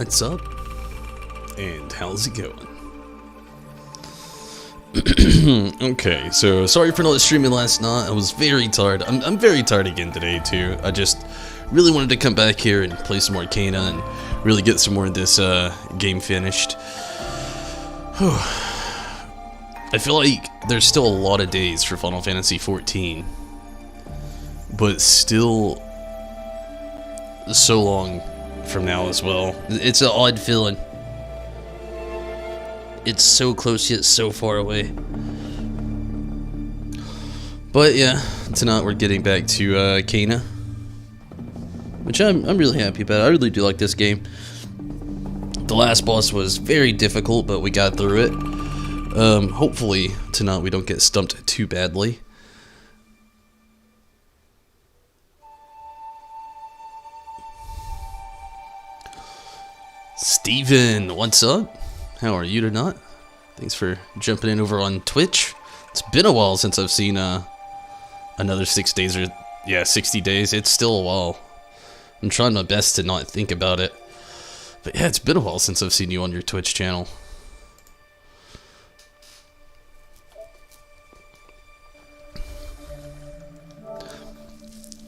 What's up? And how's it going? Okay, so sorry for not streaming last night. I was very tired. I'm very tired again today too. I just really wanted to come back here and play some more Arcana and really get some more of this game finished. I feel like there's still a lot of days for Final Fantasy XIV, but still so long from now as well. It's an odd feeling. It's so close yet so far away. But yeah, tonight we're getting back to Arcana, which I'm really happy about. I really do like this game. The last boss was very difficult, but we got through it. Hopefully tonight we don't get stumped too badly. Steven, what's up? How are you tonight? Thanks for jumping in over on Twitch. It's been a while since I've seen another 6 days or 60 days. It's still a while. I'm trying my best to not think about it. But yeah, it's been a while since I've seen you on your Twitch channel.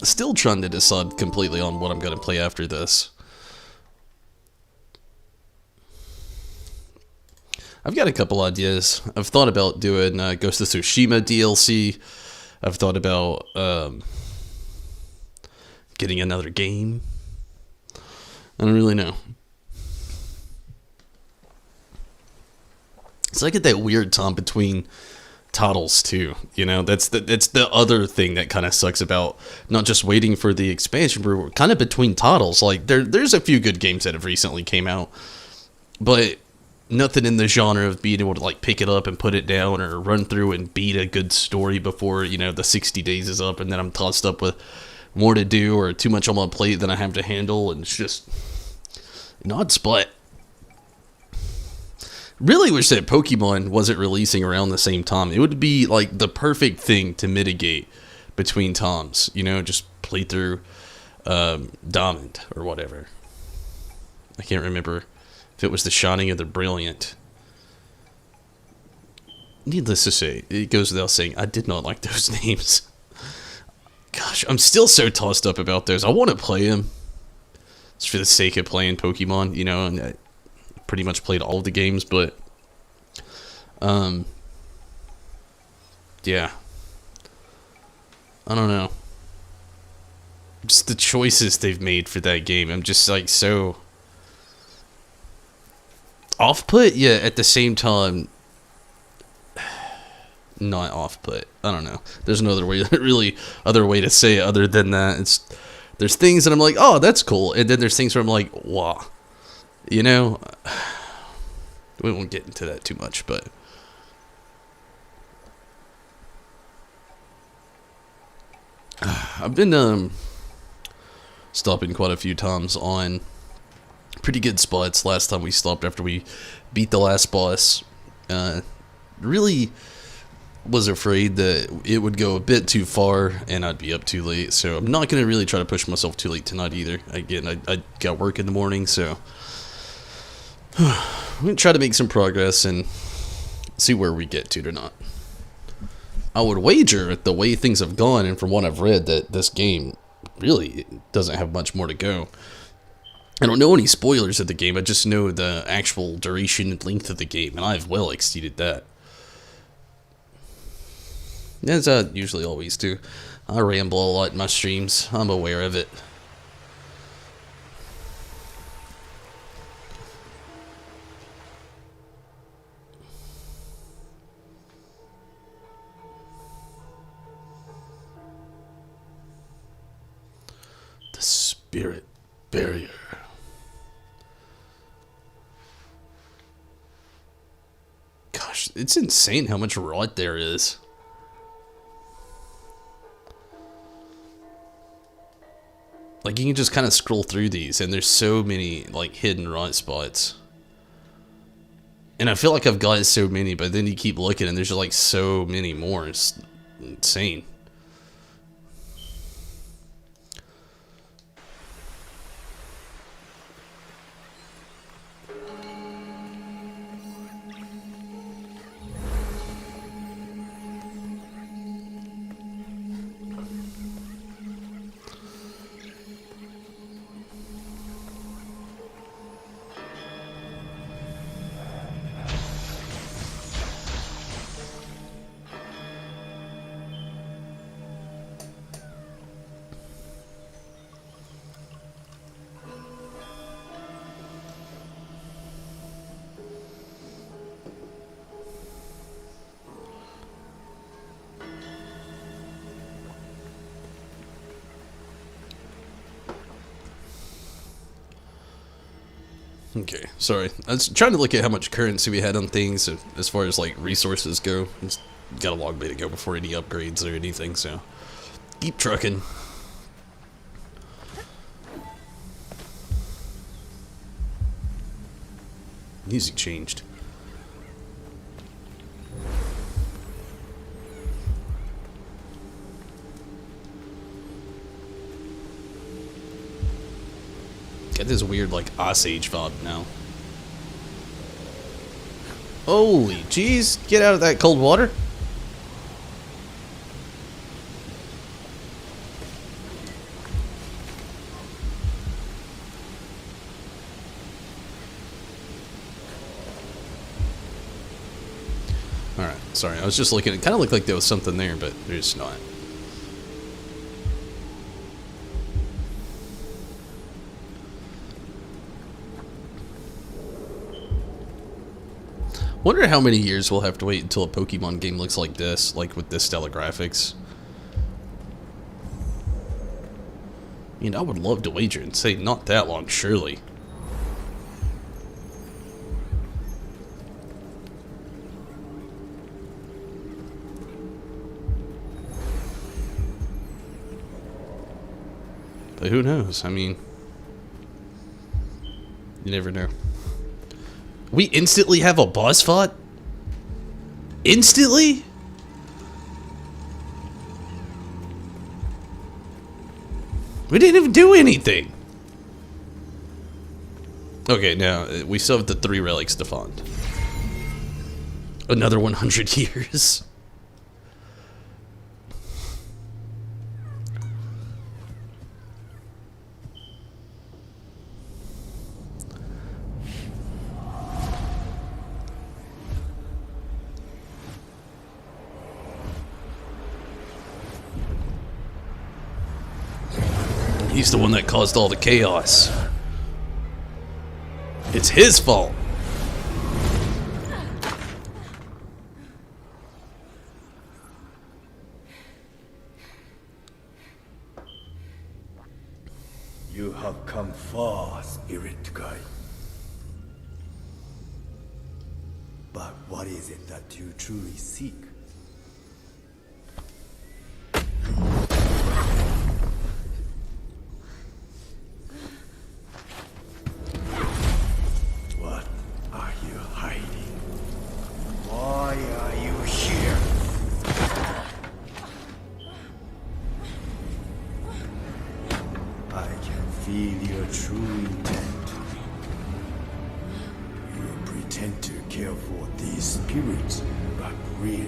Still trying to decide completely on what I'm going to play after this. I've got a couple ideas. I've thought about doing Ghost of Tsushima DLC. I've thought about getting another game. I don't really know. It's like at that weird time between titles too. You know, that's the other thing that kind of sucks about not just waiting for the expansion. We're kind of between titles. Like there's a few good games that have recently came out, but nothing in the genre of being able to like pick it up and put it down or run through and beat a good story before, you know, the 60 days is up and then I'm tossed up with more to do or too much on my plate than I have to handle, and it's just an odd split. Really wish that Pokemon wasn't releasing around the same time. It would be like the perfect thing to mitigate between times, you know, just play through Diamond or whatever. I can't remember if it was the Shining or the Brilliant. Needless to say, it goes without saying, I did not like those names. Gosh, I'm still so tossed up about those. I want to play them just for the sake of playing Pokemon, you know, and I pretty much played all of the games, but yeah, I don't know. Just the choices they've made for that game, I'm just like so off-put, yeah, at the same time not off-put. I don't know. There's no other way, really other way to say it other than that. There's things that I'm like, oh, that's cool, and then there's things where I'm like, wow, you know. We won't get into that too much, but I've been stopping quite a few times on pretty good spots. Last time we stopped after we beat the last boss, really was afraid that it would go a bit too far and I'd be up too late, so I'm not going to really try to push myself too late tonight either. Again, I got work in the morning, so I'm going to try to make some progress and see where we get to tonight. I would wager, the way things have gone and from what I've read, that this game really doesn't have much more to go. I don't know any spoilers of the game, I just know the actual duration and length of the game, and I've well exceeded that. As I usually always do. I ramble a lot in my streams, I'm aware of it. The Spirit Barrier. Gosh, it's insane how much rot there is. Like, you can just kind of scroll through these, and there's so many, like, hidden rot spots. And I feel like I've got so many, but then you keep looking, and there's just, like, so many more. It's insane. Okay, sorry. I was trying to look at how much currency we had on things as far as like resources go. It's got a long way to go before any upgrades or anything, so keep trucking. Music changed. Got this weird, like, Ice Age vibe now. Holy jeez, get out of that cold water. Alright, sorry, I was just looking, it kind of looked like there was something there, but there's not. Wonder how many years we'll have to wait until a Pokemon game looks like this, like with this style of graphics. I mean, I would love to wager and say not that long, surely. But who knows? I mean, you never know. We instantly have a boss fight? Instantly? We didn't even do anything. Okay, now we still have the 3 relics to find. Another 100 years. He's the one that caused all the chaos. It's his fault. You have come far, Spirit Guide. But what is it that you truly seek? What are you hiding? Why are you here? I can feel your true intent. You pretend to care for these spirits, but really,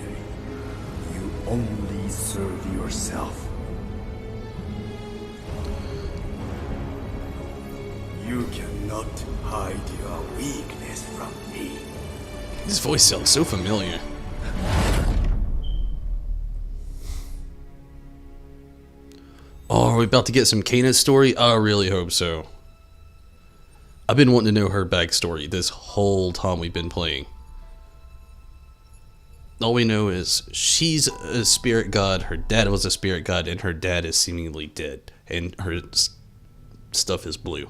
you only serve yourself. You cannot hide your weakness from me. His voice sounds so familiar. Oh, are we about to get some Kana's story? I really hope so. I've been wanting to know her backstory this whole time we've been playing. All we know is she's a spirit god, her dad was a spirit god, and her dad is seemingly dead. And her stuff is blue.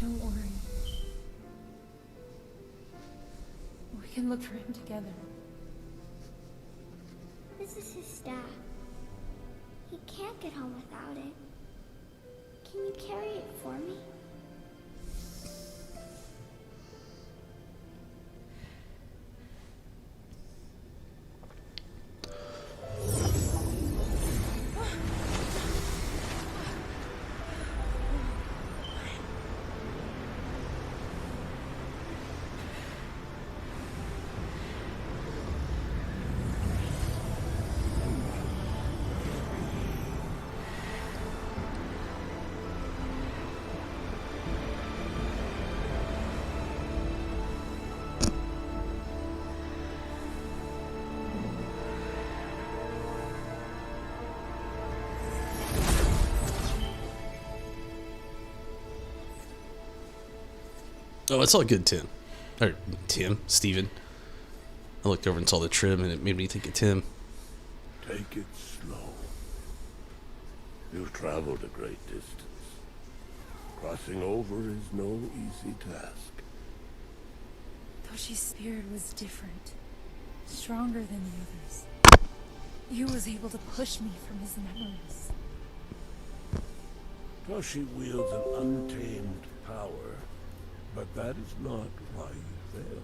Don't worry. We can look for him together. This is his staff. He can't get home without it. Can you carry it for me? Oh, it's all good, Tim. Or Steven. I looked over and saw the trim and it made me think of Tim. Take it slow. You've traveled a great distance. Crossing over is no easy task. Toshi's spirit was different. Stronger than the others. He was able to push me from his memories. Toshi wields an untamed power, but that is not why you failed.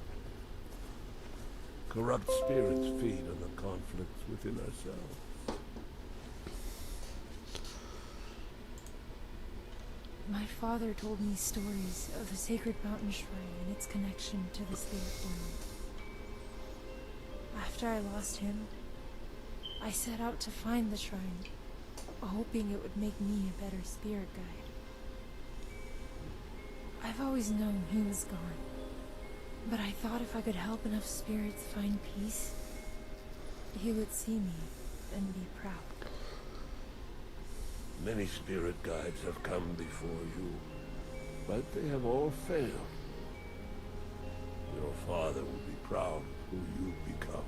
Corrupt spirits feed on the conflicts within ourselves. My father told me stories of the sacred mountain shrine and its connection to the spirit world. After I lost him, I set out to find the shrine, hoping it would make me a better spirit guide. I've always known he was gone, but I thought if I could help enough spirits find peace, he would see me and be proud. Many spirit guides have come before you, but they have all failed. Your father will be proud of who you've become.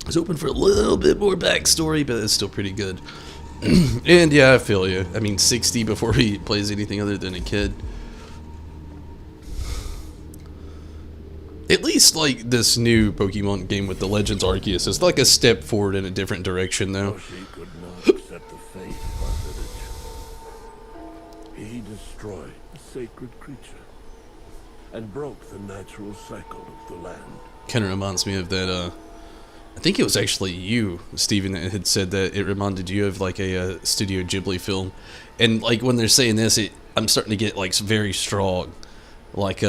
I was hoping for a little bit more backstory, but it's still pretty good. And yeah, I feel you. I mean, 60 before he plays anything other than a kid. At least, like, this new Pokemon game with the Legends Arceus is like a step forward in a different direction, though. Toshi could not accept the fate of our village. He destroyed a sacred creature and broke the natural cycle of the land. Kind of reminds me of that, I think it was actually you, Steven, that had said that it reminded you of, like, a Studio Ghibli film. And, like, when they're saying this, I'm starting to get, like, very strong, like,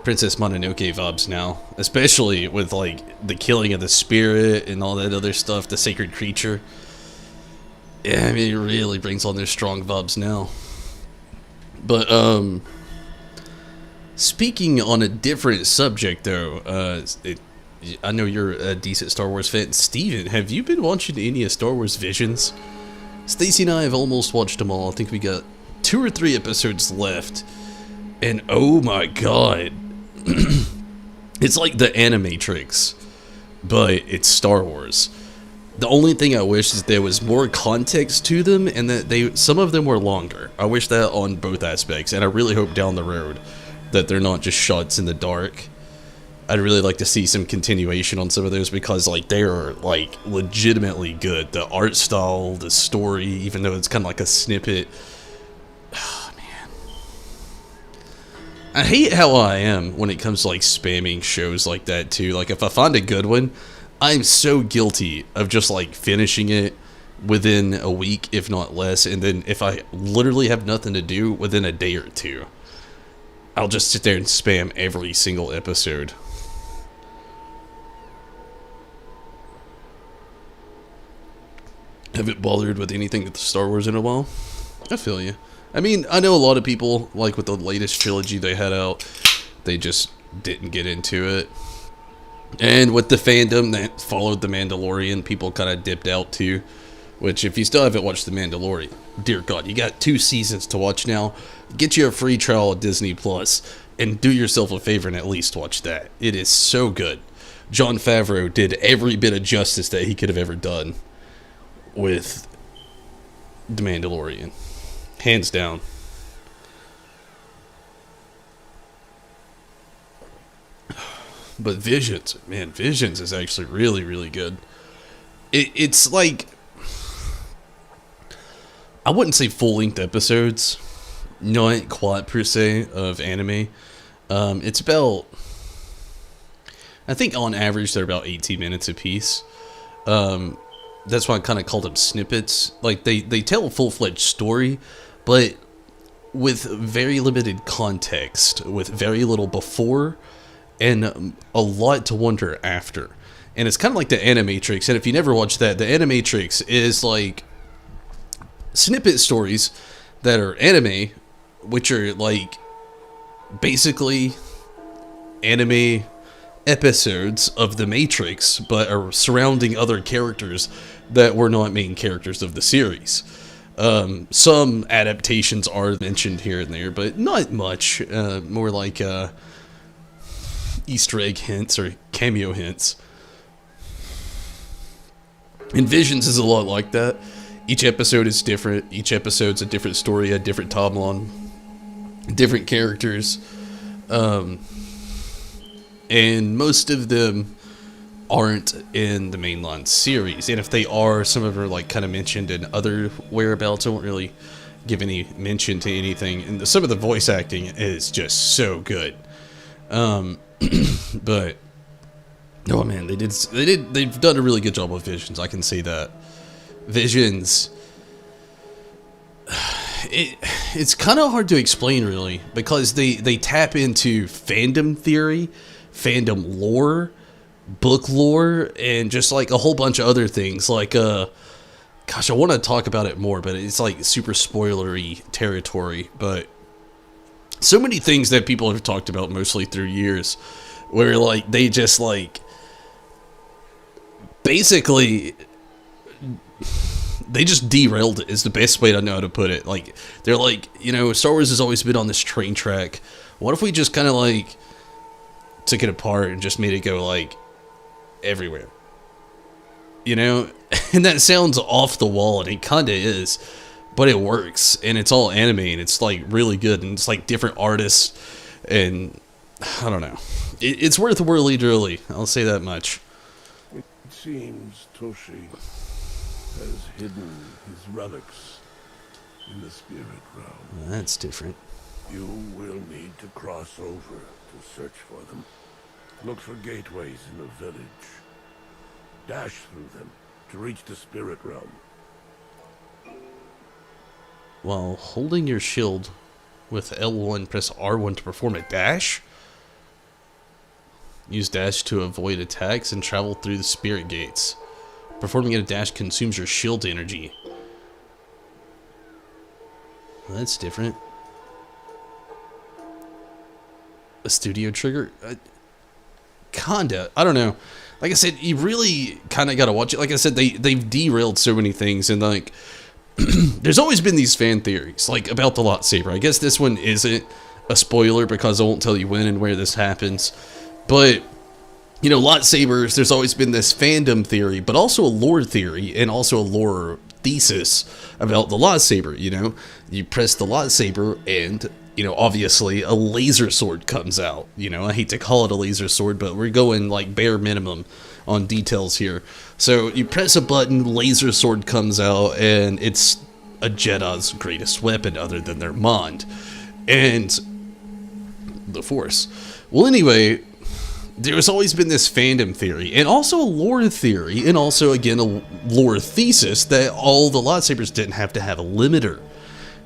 Princess Mononoke vibes now, especially with, like, the killing of the spirit and all that other stuff, the sacred creature. Yeah, I mean, it really brings on their strong vibes now. But, speaking on a different subject, though, I know you're a decent Star Wars fan. Steven, have you been watching any of Star Wars Visions? Stacy and I have almost watched them all. I think we got 2 or 3 episodes left. And oh my god, it's like the Animatrix, but it's Star Wars. The only thing I wish is there was more context to them, and that some of them were longer. I wish that on both aspects, and I really hope down the road that they're not just shots in the dark. I'd really like to see some continuation on some of those, because, like, they are, like, legitimately good. The art style, the story, even though it's kind of like a snippet. I hate how I am when it comes to, like, spamming shows like that, too. Like, if I find a good one, I'm so guilty of just, like, finishing it within a week, if not less. And then if I literally have nothing to do, within a day or two, I'll just sit there and spam every single episode. Haven't bothered with anything with Star Wars in a while. I feel you. I mean, I know a lot of people, like with the latest trilogy they had out, they just didn't get into it. And with the fandom that followed The Mandalorian, people kind of dipped out too. Which, if you still haven't watched The Mandalorian, dear God, you got 2 seasons to watch now. Get you a free trial of Disney Plus, and do yourself a favor and at least watch that. It is so good. Jon Favreau did every bit of justice that he could have ever done with The Mandalorian. Hands down. But Visions, man, Visions is actually really, really good. It's like, I wouldn't say full-length episodes, not quite per se, of anime. It's about, I think on average they're about 18 minutes a piece. That's why I kind of called them snippets. Like, they tell a full-fledged story, but with very limited context, with very little before, and a lot to wonder after. And it's kind of like the Animatrix, and if you never watched that, the Animatrix is like snippet stories that are anime, which are like basically anime episodes of the Matrix, but are surrounding other characters that were not main characters of the series. Some adaptations are mentioned here and there, but not much. More like Easter egg hints or cameo hints. And Visions is a lot like that. Each episode is different. Each episode's a different story, a different timeline, different characters. And most of them aren't in the mainline series. And if they are, some of them are like kind of mentioned in other whereabouts. I won't really give any mention to anything. And some of the voice acting is just so good. But oh man, they've done a really good job with Visions. I can see that. Visions, it's kind of hard to explain really, because they tap into fandom theory, fandom lore, book lore, and just like a whole bunch of other things. Like gosh, I want to talk about it more, but it's like super spoilery territory. But so many things that people have talked about mostly through years, where like they just like basically they just derailed it is the best way to know how to put it. Like, they're like, you know, Star Wars has always been on this train track. What if we just kind of like took it apart and just made it go like everywhere? You know? And that sounds off the wall, and it kind of is, but it works, and it's all anime, and it's like really good, and it's like different artists, and I don't know. It's worth a whirly early. I'll say that much. It seems Toshi has hidden his relics in the spirit realm. That's different. You will need to cross over to search for them. Look for gateways in the village. Dash through them to reach the spirit realm. While holding your shield with L1, press R1 to perform a dash. Use dash to avoid attacks and travel through the spirit gates. Performing a dash consumes your shield energy. Well, that's different. A studio trigger? Kinda. I don't know. Like I said, you really kind of got to watch it. Like I said, they've derailed so many things, and like there's always been these fan theories like about the lightsaber. I guess this one isn't a spoiler because I won't tell you when and where this happens. But you know, lightsabers, there's always been this fandom theory, but also a lore theory and also a lore thesis about the lightsaber. You know, you press the lightsaber and, you know, obviously a laser sword comes out. You know, I hate to call it a laser sword, but we're going like bare minimum on details here. So you press a button, laser sword comes out, and it's a Jedi's greatest weapon other than their Mind and the Force. Well, anyway, there's always been this fandom theory, and also a lore theory, and also, again, a lore thesis that all the lightsabers didn't have to have a limiter.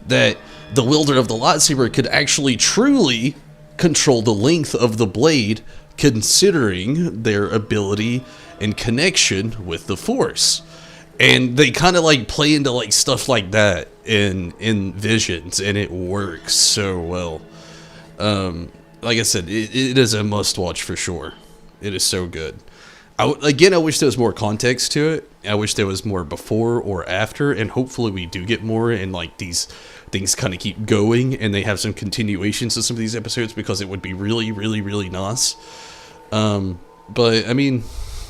That the wielder of the lightsaber could actually truly control the length of the blade, considering their ability and connection with the Force. And they kind of like play into like stuff like that in Visions, and it works so well. Like I said, it is a must watch for sure. It is so good. Again, I wish there was more context to it. I wish there was more before or after, and hopefully we do get more, and like these things kind of keep going, and they have some continuations to some of these episodes, because it would be really, really, really nice. But I mean,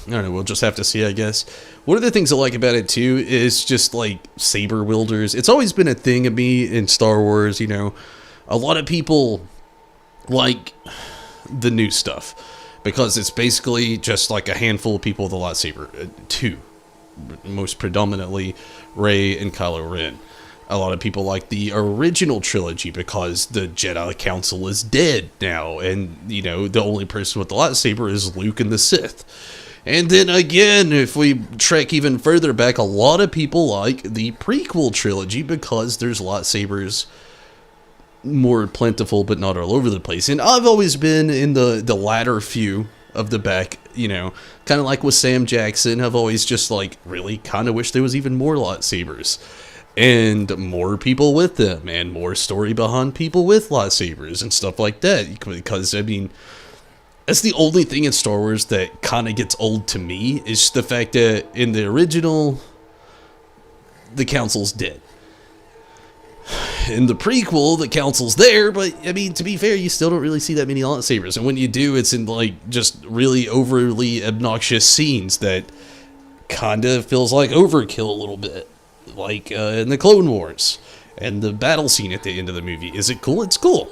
I don't know, we'll just have to see, I guess. One of the things I like about it too is just like saber wielders. It's always been a thing of me in Star Wars, you know. A lot of people like the new stuff because it's basically just like a handful of people with a lightsaber. Two, most predominantly Rey and Kylo Ren. A lot of people like the original trilogy because the Jedi Council is dead now, and you know, the only person with the lightsaber is Luke and the Sith. And then again, if we trek even further back, a lot of people like the prequel trilogy because there's lightsabers more plentiful but not all over the place. And I've always been in the latter few of the back, you know, kind of like with Sam Jackson. I've always just like really kind of wish there was even more lightsabers and more people with them and more story behind people with lightsabers and stuff like that, because I mean, that's the only thing in Star Wars that kind of gets old to me, is the fact that in the original, the Council's dead. In the prequel, the Council's there, but, I mean, to be fair, you still don't really see that many lightsabers. And when you do, it's in, like, just really overly obnoxious scenes that kind of feels like overkill a little bit. Like, in the Clone Wars. And the battle scene at the end of the movie. Is it cool? It's cool.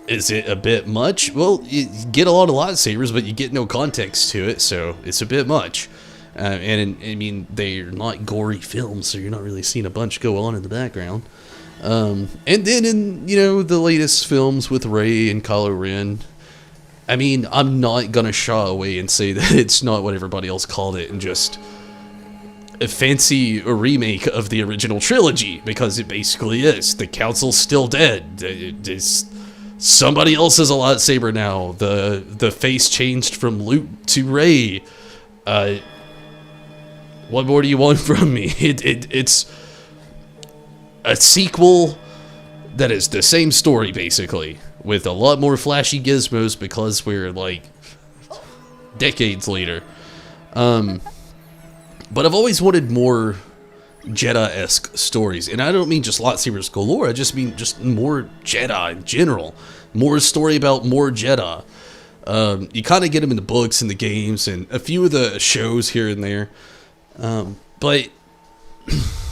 Is it a bit much? Well, you get a lot of lightsabers, but you get no context to it, so it's a bit much. And I mean, they're not gory films, so you're not really seeing a bunch go on in the background. And then in, you know, the latest films with Rey and Kylo Ren, I mean, I'm not gonna shy away and say that it's not what everybody else called it and just a fancy remake of the original trilogy, because it basically is. The Council's still dead. Somebody else has a lightsaber now. The face changed from Luke to Rey. What more do you want from me? It's a sequel that is the same story, basically, with a lot more flashy gizmos because we're, like, decades later. But I've always wanted more Jedi-esque stories, and I don't mean just lightsabers galore, I just mean just more Jedi in general. More story about more Jedi. You kind of get them in the books and the games and a few of the shows here and there, but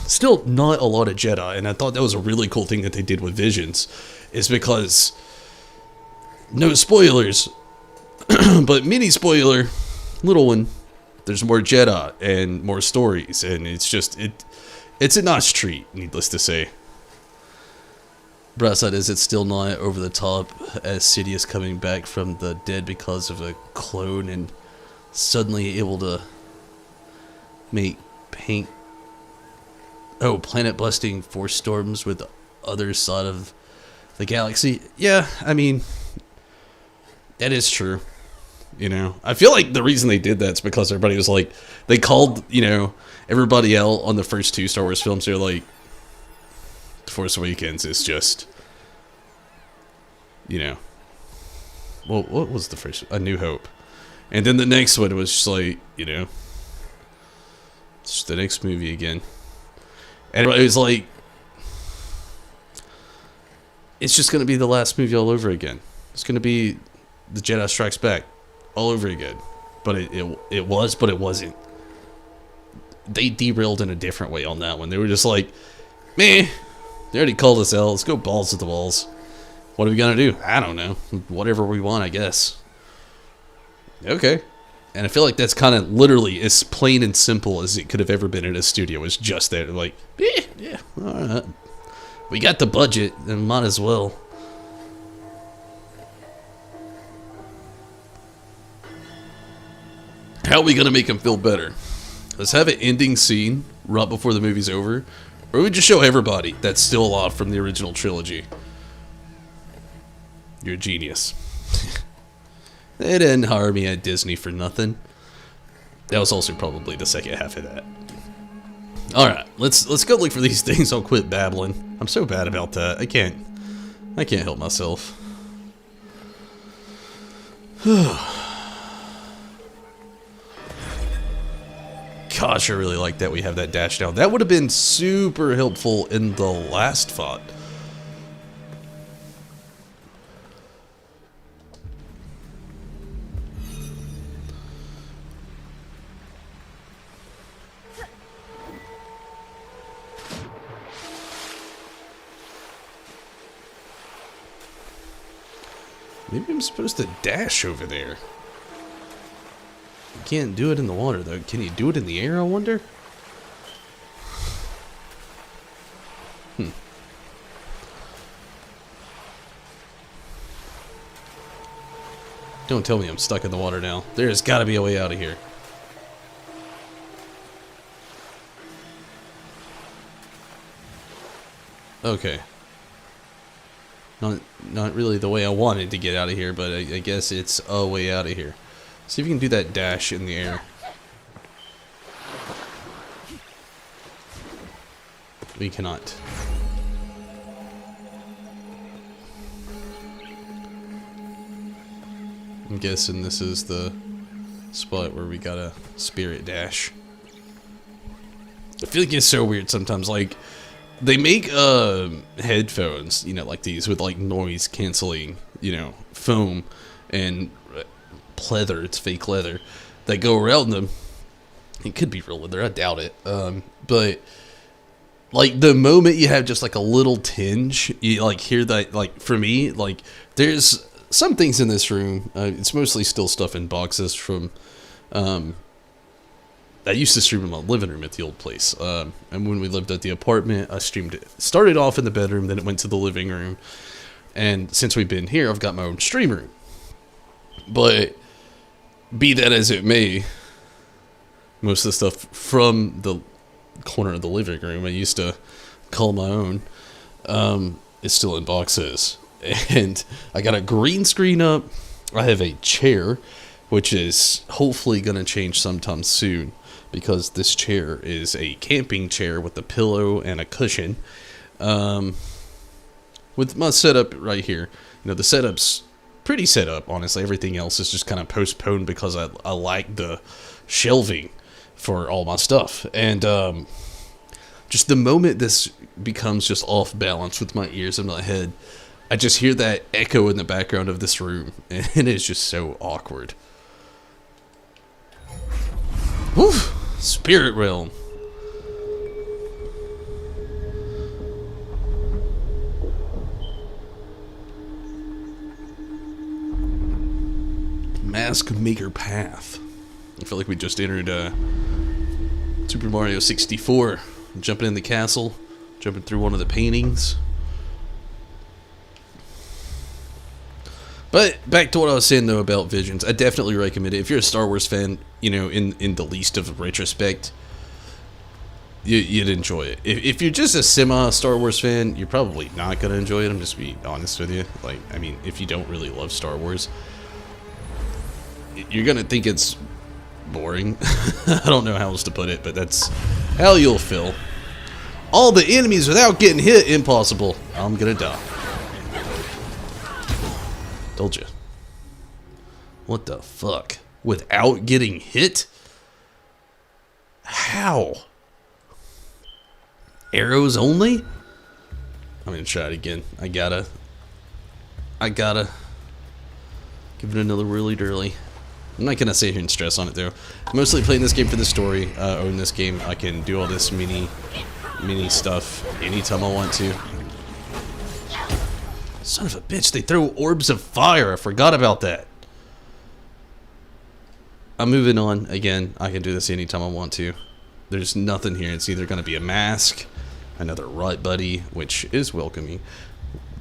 still not a lot of Jedi. And I thought that was a really cool thing that they did with Visions, is because, no spoilers, but mini spoiler, little one, there's more Jedi and more stories, and it's just, it's a nice treat, needless to say. Braside, is it still not over the top as Sidious coming back from the dead because of a clone and suddenly able to make planet busting force storms with the other side of the galaxy? Yeah, I mean, that is true. You know, I feel like the reason they did that is because everybody was like, they called, you know, everybody out on the first two Star Wars films. They're like, The Force Awakens is just, you know, well, what was the first? A New Hope. And then the next one was just like, you know, it's just the next movie again. And it was like, it's just going to be the last movie all over again. It's going to be The Jedi Strikes Back all over again. But it was, but it wasn't. They derailed in a different way on that one. They were just like, meh, they already called us out. Let's go balls to the walls. What are we going to do? I don't know. Whatever we want, I guess. Okay. And I feel like that's kind of literally as plain and simple as it could have ever been in a studio. It's just that, like, yeah, all right. We got the budget, then might as well. How are we going to make him feel better? Let's have an ending scene right before the movie's over. Or we just show everybody that's still alive from the original trilogy. You're a genius. They didn't hire me at Disney for nothing. That was also probably the second half of that. Alright, let's go look for these things. I'll quit babbling. I'm so bad about that. I can't help myself. Gosh, I really like that we have that dash now. That would have been super helpful in the last fight. Maybe I'm supposed to dash over there. You can't do it in the water, though. Can you do it in the air, I wonder? Don't tell me I'm stuck in the water now. There's got to be a way out of here. Okay. Not really the way I wanted to get out of here, but I guess it's a way out of here. See if you can do that dash in the air. We cannot. I'm guessing this is the spot where we gotta spirit dash. I feel like it's so weird sometimes, like, they make headphones, you know, like these with like noise canceling, you know, foam and pleather, it's fake leather, that go around them. It could be real leather, I doubt it. But like the moment you have just like a little tinge, you like hear that, like for me, like there's some things in this room, it's mostly still stuff in boxes from, I used to stream in my living room at the old place, and when we lived at the apartment, I streamed it. Started off in the bedroom, then it went to the living room, and since we've been here, I've got my own stream room. But be that as it may, most of the stuff from the corner of the living room I used to call my own, is still in boxes. And I got a green screen up. I have a chair, which is hopefully going to change sometime soon, because this chair is a camping chair with a pillow and a cushion. With my setup right here, you know, the setup's pretty set up, honestly. Everything else is just kind of postponed because I like the shelving for all my stuff. And just the moment this becomes just off balance with my ears and my head, I just hear that echo in the background of this room, and it's just so awkward. Whew! Spirit Realm. Mask Maker Path. I feel like we just entered Super Mario 64. Jumping in the castle, jumping through one of the paintings. But back to what I was saying, though, about Visions. I definitely recommend it. If you're a Star Wars fan, you know, in the least of retrospect, you'd enjoy it. If you're just a semi-Star Wars fan, you're probably not going to enjoy it. I'm just being honest with you. Like, I mean, if you don't really love Star Wars, you're going to think it's boring. I don't know how else to put it, but that's how you'll feel. All the enemies without getting hit, impossible. I'm going to die. Told you. What the fuck? Without getting hit? How? Arrows only? I'm gonna try it again. I gotta give it another whirly dirly. I'm not gonna sit here and stress on it though. I'm mostly playing this game for the story. Own this game. I can do all this mini stuff anytime I want to. Son of a bitch, they throw orbs of fire. I forgot about that. I'm moving on. Again, I can do this anytime I want to. There's nothing here. It's either going to be a mask, another rut buddy, which is welcoming.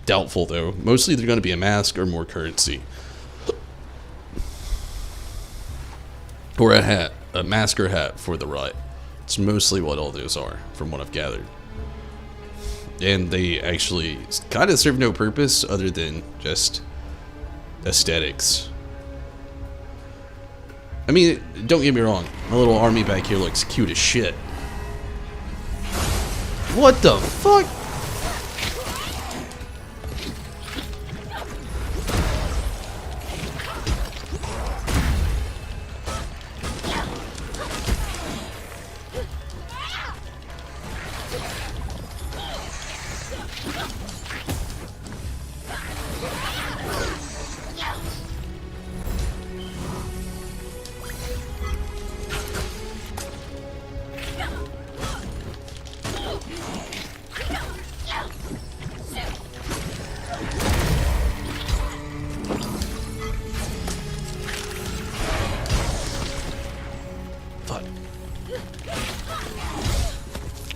Doubtful, though. Mostly they're going to be a mask or more currency. Or a hat. A mask or hat for the rut. It's mostly what all those are, from what I've gathered. And they actually kind of serve no purpose other than just aesthetics. I mean, don't get me wrong. My little army back here looks cute as shit. What the fuck?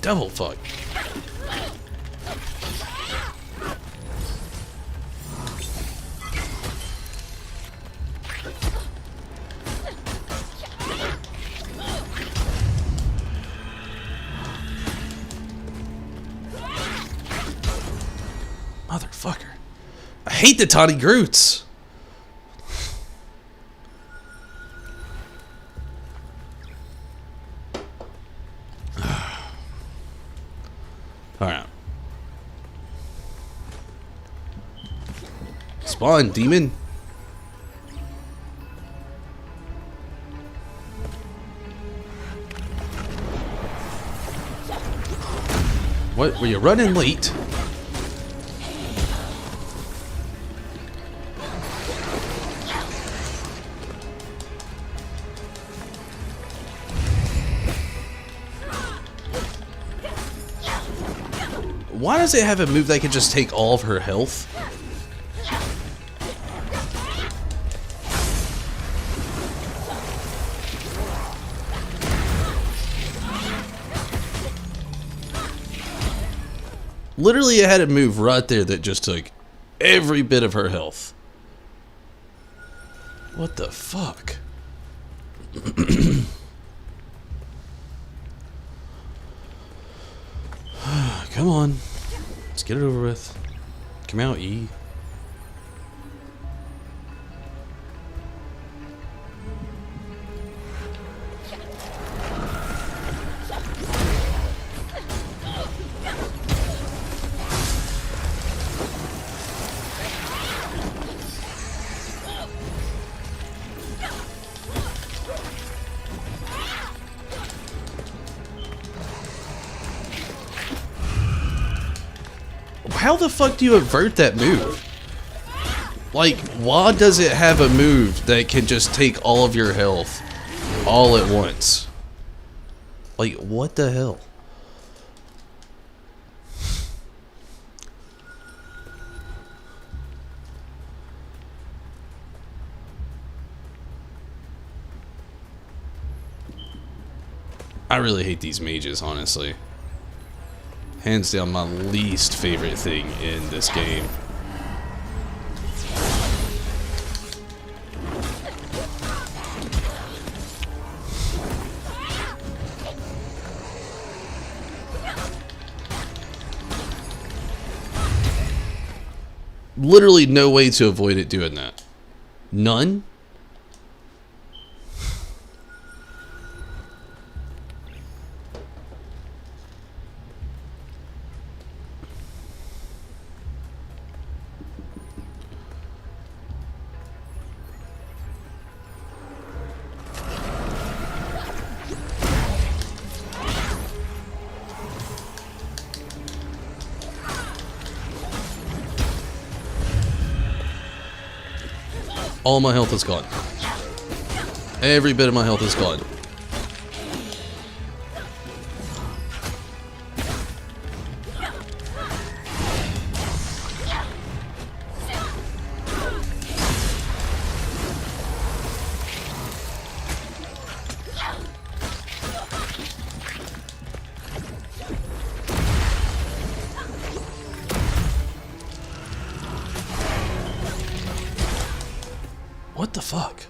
double fuck. Motherfucker. I hate the tawny Groots. Alright. Spawn, demon. What? Were you running late? Why does it have a move that can just take all of her health? Literally, it had a move right there that just took every bit of her health. What the fuck? Come on. Let's get it over with. Come out, E. How the fuck do you avert that move? Like, why does it have a move that can just take all of your health all at once? Like, what the hell? I really hate these mages, honestly. Hands down my least favorite thing in this game. Literally no way to avoid it doing that. None? All my health is gone. Every bit of my health is gone. What the fuck?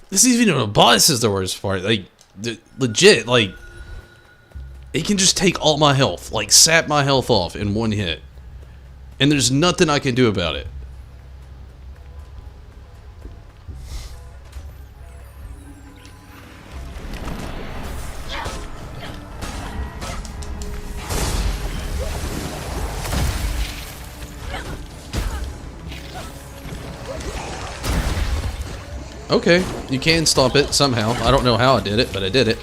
This isn't even a boss is the worst part. Like, legit, like, it can just take all my health, like, sap my health off in one hit. And there's nothing I can do about it. Okay, you can stop it somehow. I don't know how I did it, but I did it.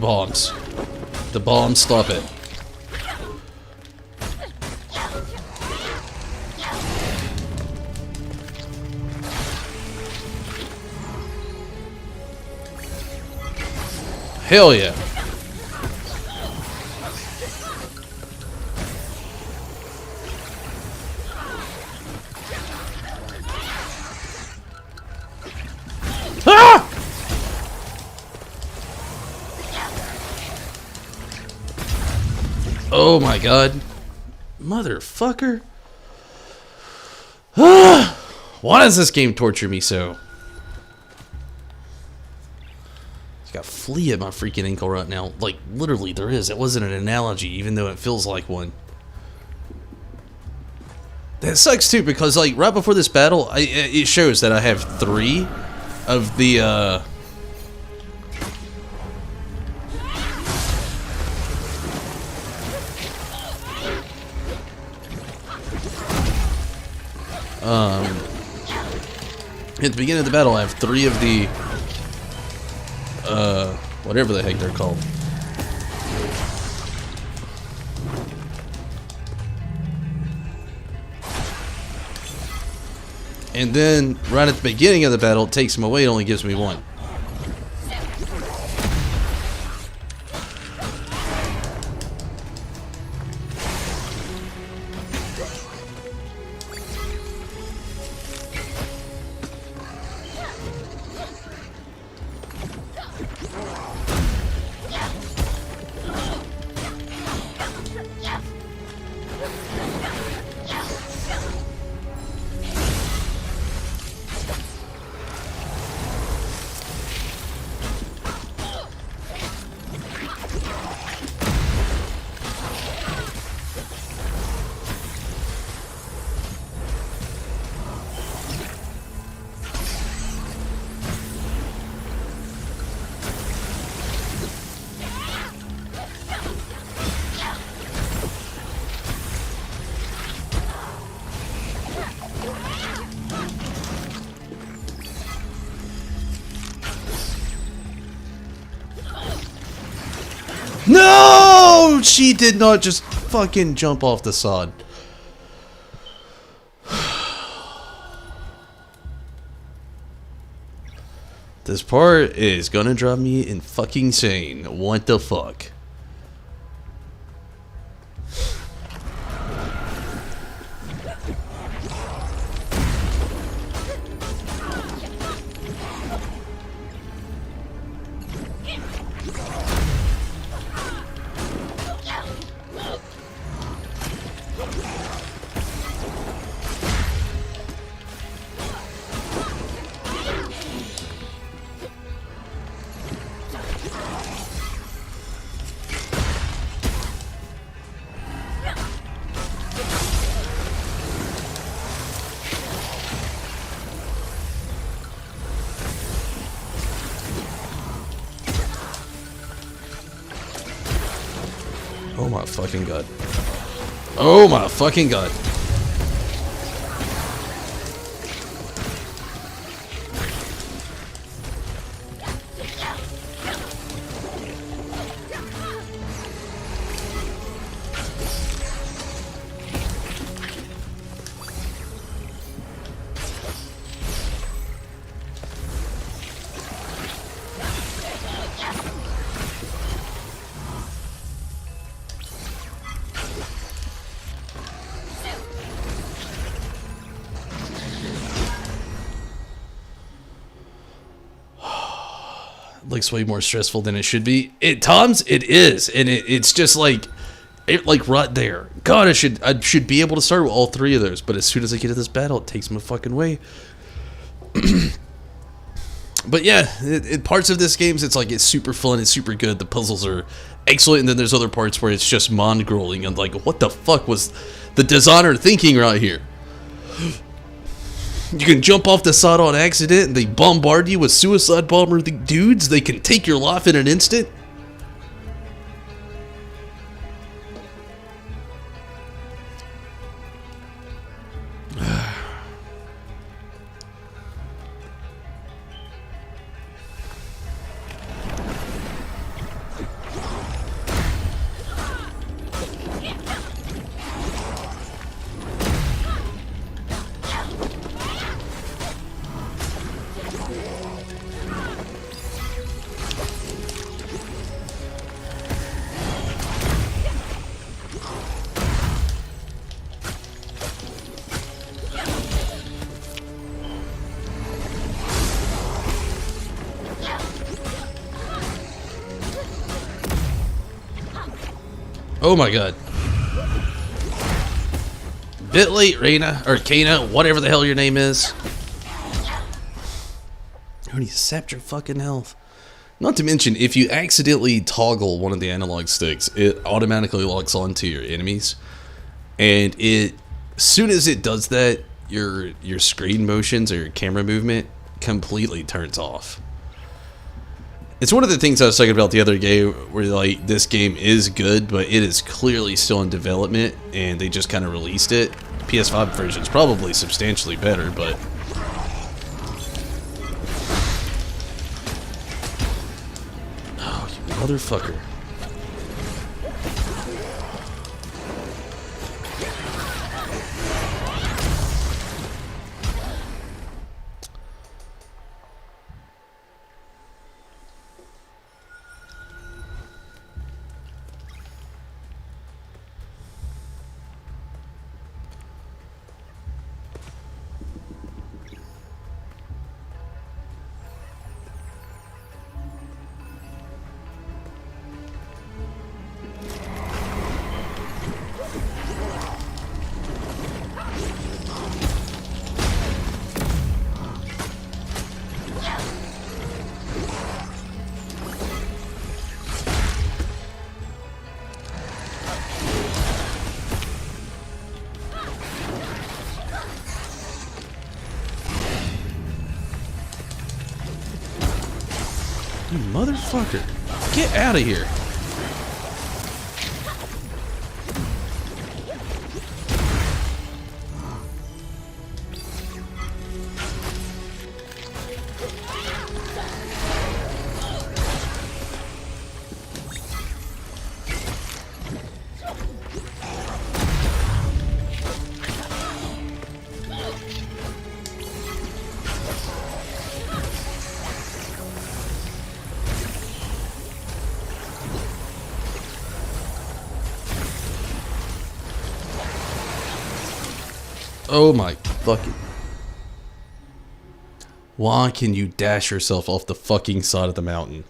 Bombs. The bomb, stop it. Hell yeah. Ah! Oh my god. Motherfucker. Why does this game torture me so? It's got a flea at my freaking ankle right now. Like, literally, there is. It wasn't an analogy, even though it feels like one. That sucks too, because like right before this battle, it shows that I have 3 of the at the beginning of the battle, I have 3 of the whatever the heck they're called. And then, right at the beginning of the battle, it takes him away, it only gives me 1. No! She did not just fucking jump off the sod. This part is gonna drive me in fucking insane. What the fuck? Oh my fucking god. Oh my fucking god. Looks way more stressful than it should be. At times it is, and it's just like right there. God, I should be able to start with all 3 of those, but as soon as I get to this battle, it takes me fucking way. But yeah, parts of this game, it's super fun, it's super good. The puzzles are excellent, and then there's other parts where it's just mind-scrolling. I'm like, what the fuck was the designer thinking right here? You can jump off the side on accident and they bombard you with suicide bomber dudes. They can take your life in an instant. Oh my god. Bit late, Reyna, or Kana, whatever the hell your name is. I already sapped your fucking health. Not to mention, if you accidentally toggle one of the analog sticks, it automatically locks onto your enemies. And as soon as it does that, your screen motions or your camera movement completely turns off. It's one of the things I was talking about the other day, where like this game is good, but it is clearly still in development, and they just kind of released it. PS5 version is probably substantially better, but oh, you motherfucker! You motherfucker! Get out of here! Oh my fucking... Why can you dash yourself off the fucking side of the mountain?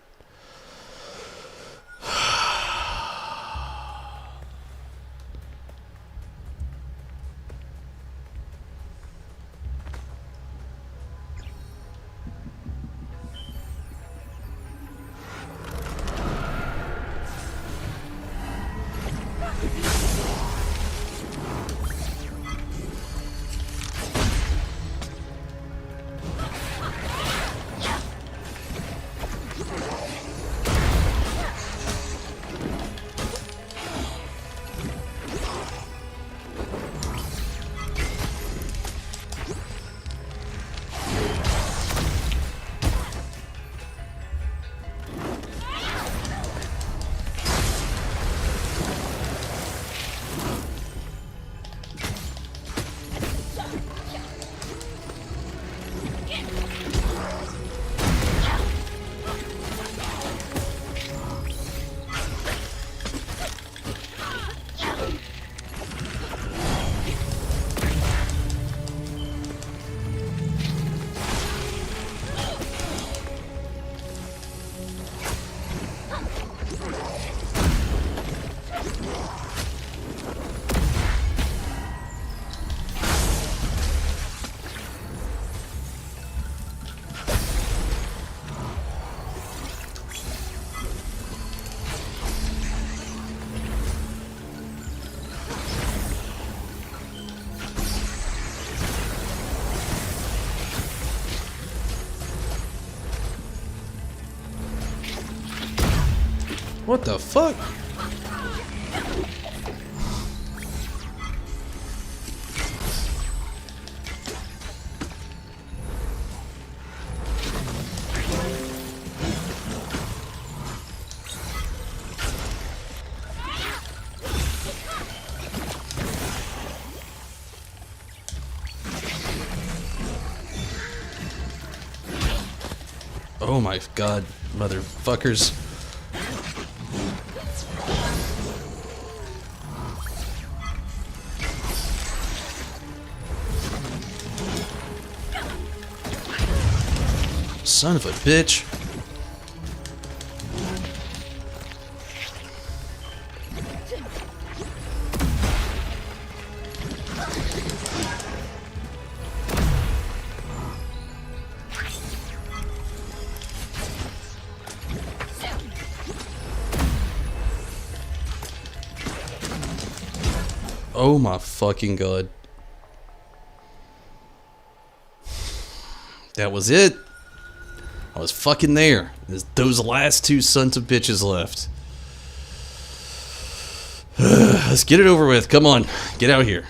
What the fuck? Oh my god, motherfuckers. Son of a bitch. Oh my fucking god. That was it. I was fucking there. There's those last two sons of bitches left. Let's get it over with. Come on. Get out here.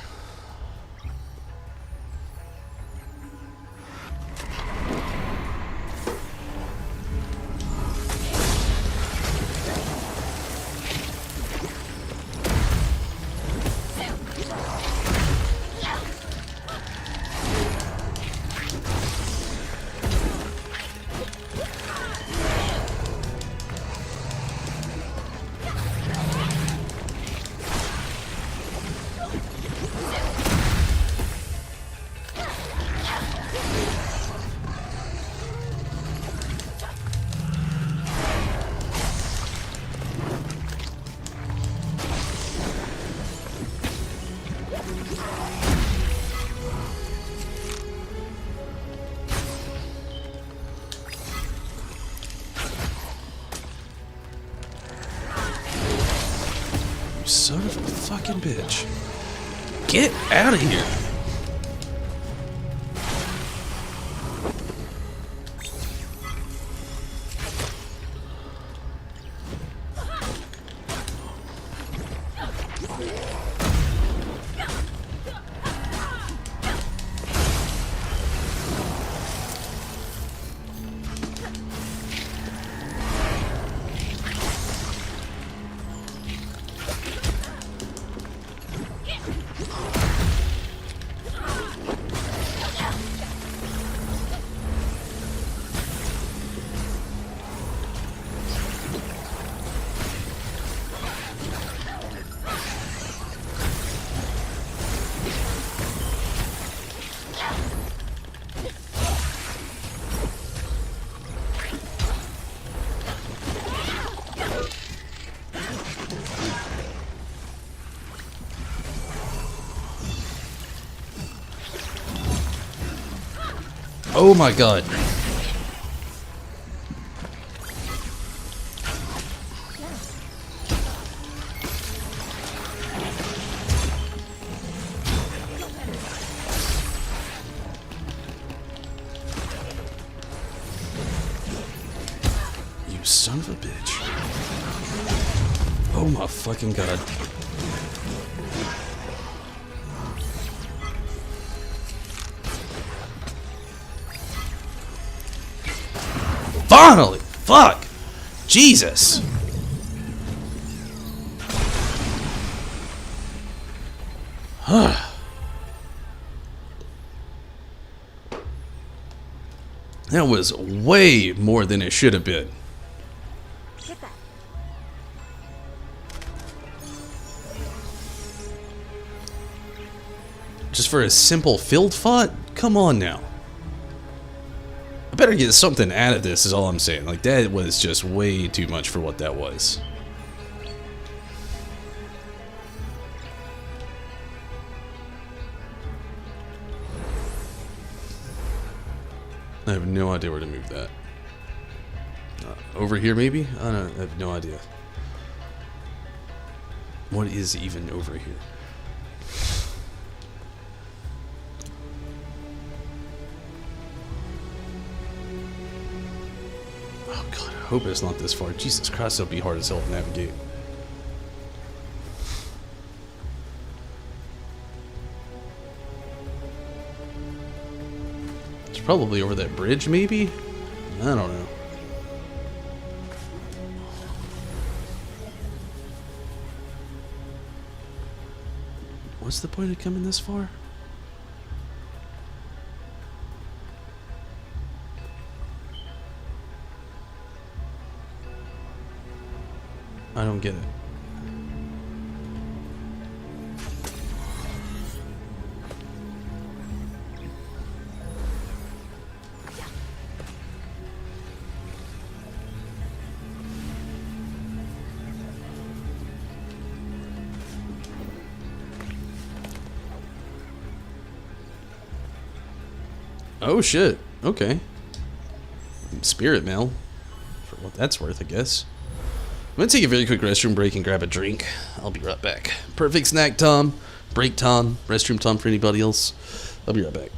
Son of a fucking bitch. Get out of here. Oh my god. You son of a bitch. Oh my fucking god. Finally! Fuck! Jesus! That was way more than it should have been. Get that. Just for a simple field fight? Come on now. I better get something out of this is all I'm saying. Like, that was just way too much for what that was. I have no idea where to move that. Over here, maybe? I don't know. I have no idea. What is even over here? Oh god, I hope it's not this far. Jesus Christ, that'll be hard as hell to navigate. It's probably over that bridge, maybe? I don't know. What's the point of coming this far? I don't get it. Oh shit. Okay. Spirit mail. For what that's worth, I guess. I'm gonna take a very quick restroom break and grab a drink. I'll be right back. Perfect snack, Tom. break time, restroom time for anybody else. I'll be right back.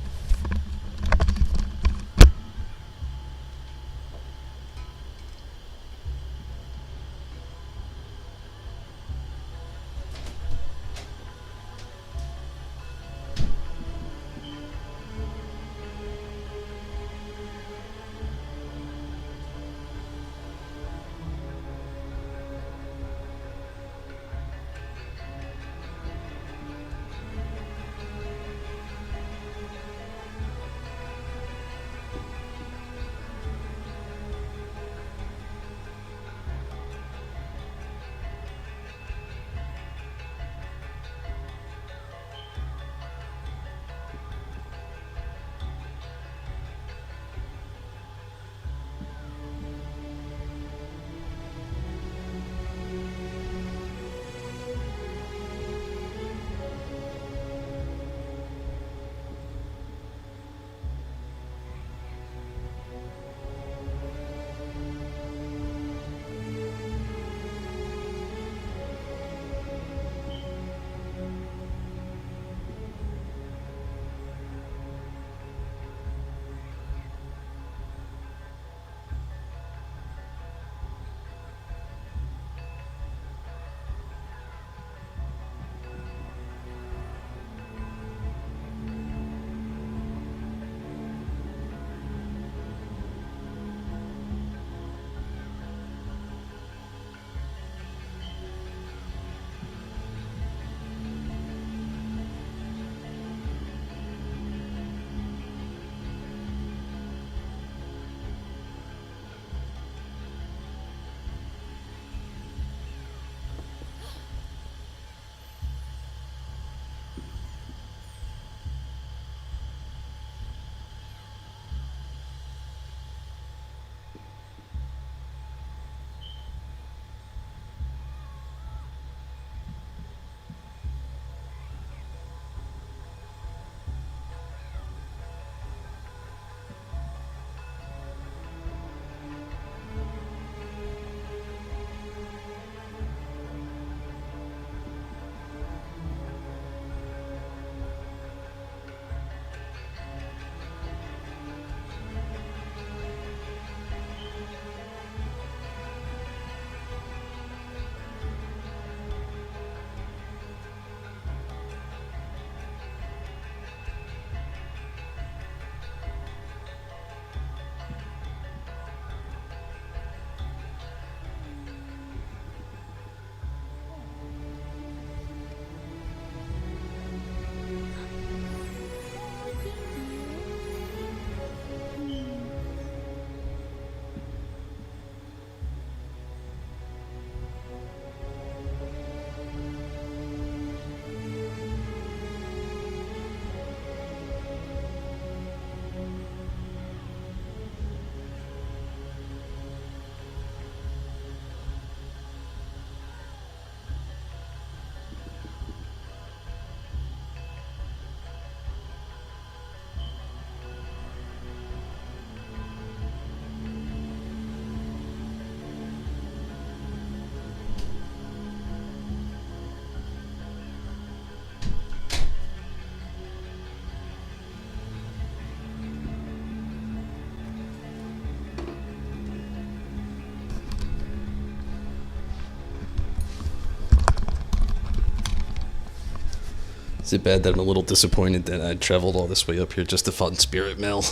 Is it bad that I'm a little disappointed that I traveled all this way up here just to find Spirit Mail?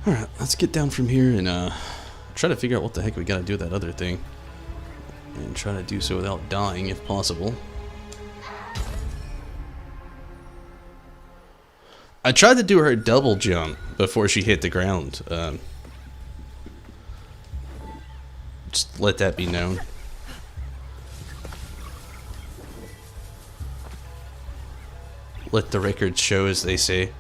Alright, let's get down from here and try to figure out what the heck we gotta do with that other thing. And try to do so without dying if possible. I tried to do her double jump before she hit the ground. Just let that be known. Let the record show, as they say.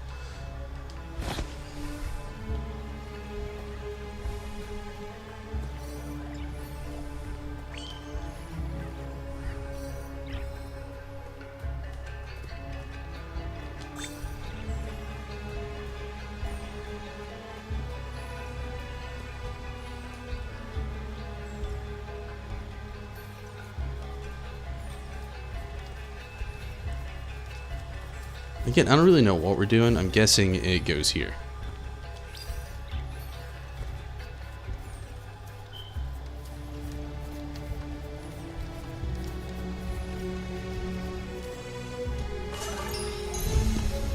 Again, I don't really know what we're doing. I'm guessing it goes here.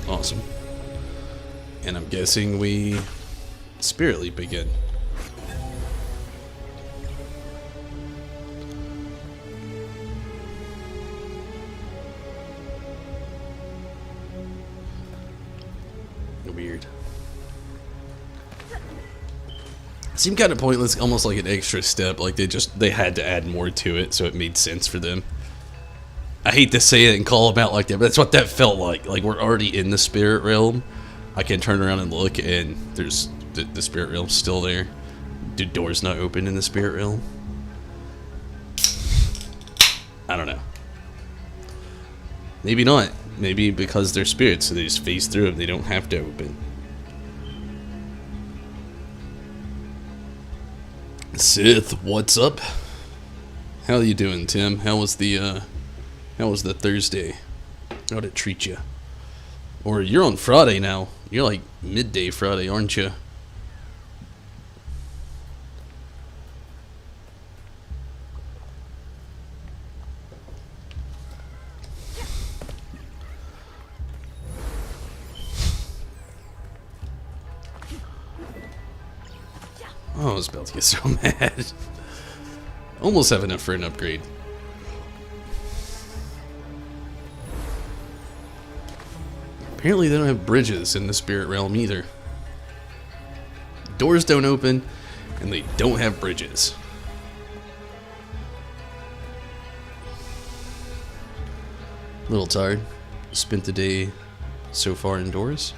Awesome. And I'm guessing we Spirit Leap again. Weird. Seemed kind of pointless, almost like an extra step, like they had to add more to it so it made sense for them. I hate to say it and call them out like that, but that's what that felt like. Like, we're already in the spirit realm. I can turn around and look, and there's the spirit realm's still there. The door's not open in the spirit realm. I don't know. Maybe not. Maybe because they're spirits, so they just phase through them. They don't have to open. Sith, what's up? How you doing, Tim? How was the Thursday? How'd it treat you? Or you're on Friday now. You're like midday Friday, aren't you? Oh, I was about to get so mad. Almost have enough for an upgrade. Apparently they don't have bridges in the spirit realm either. Doors don't open, and they don't have bridges. A little tired. Spent the day so far indoors.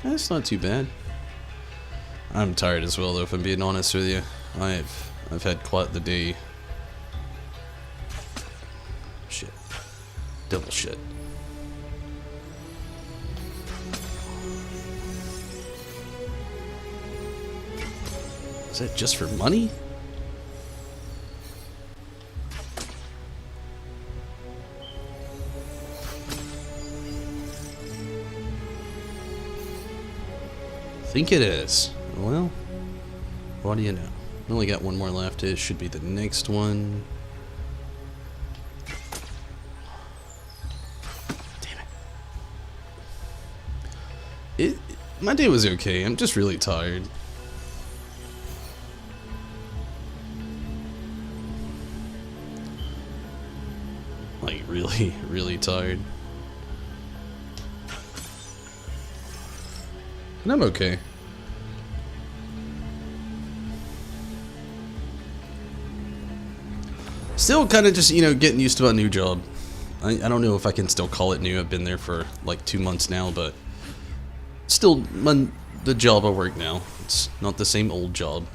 That's not too bad. I'm tired as well, though, if I'm being honest with you. I've had quite the day. Shit. Double shit. Is that just for money? I think it is. Well, what do you know? I only got one more left. It should be the next one. Damn it. My day was okay. I'm just really tired. Like, really, really tired. And I'm okay. Still kind of just, getting used to my new job. I don't know if I can still call it new. I've been there for like 2 months now, but still the job I work now. It's not the same old job.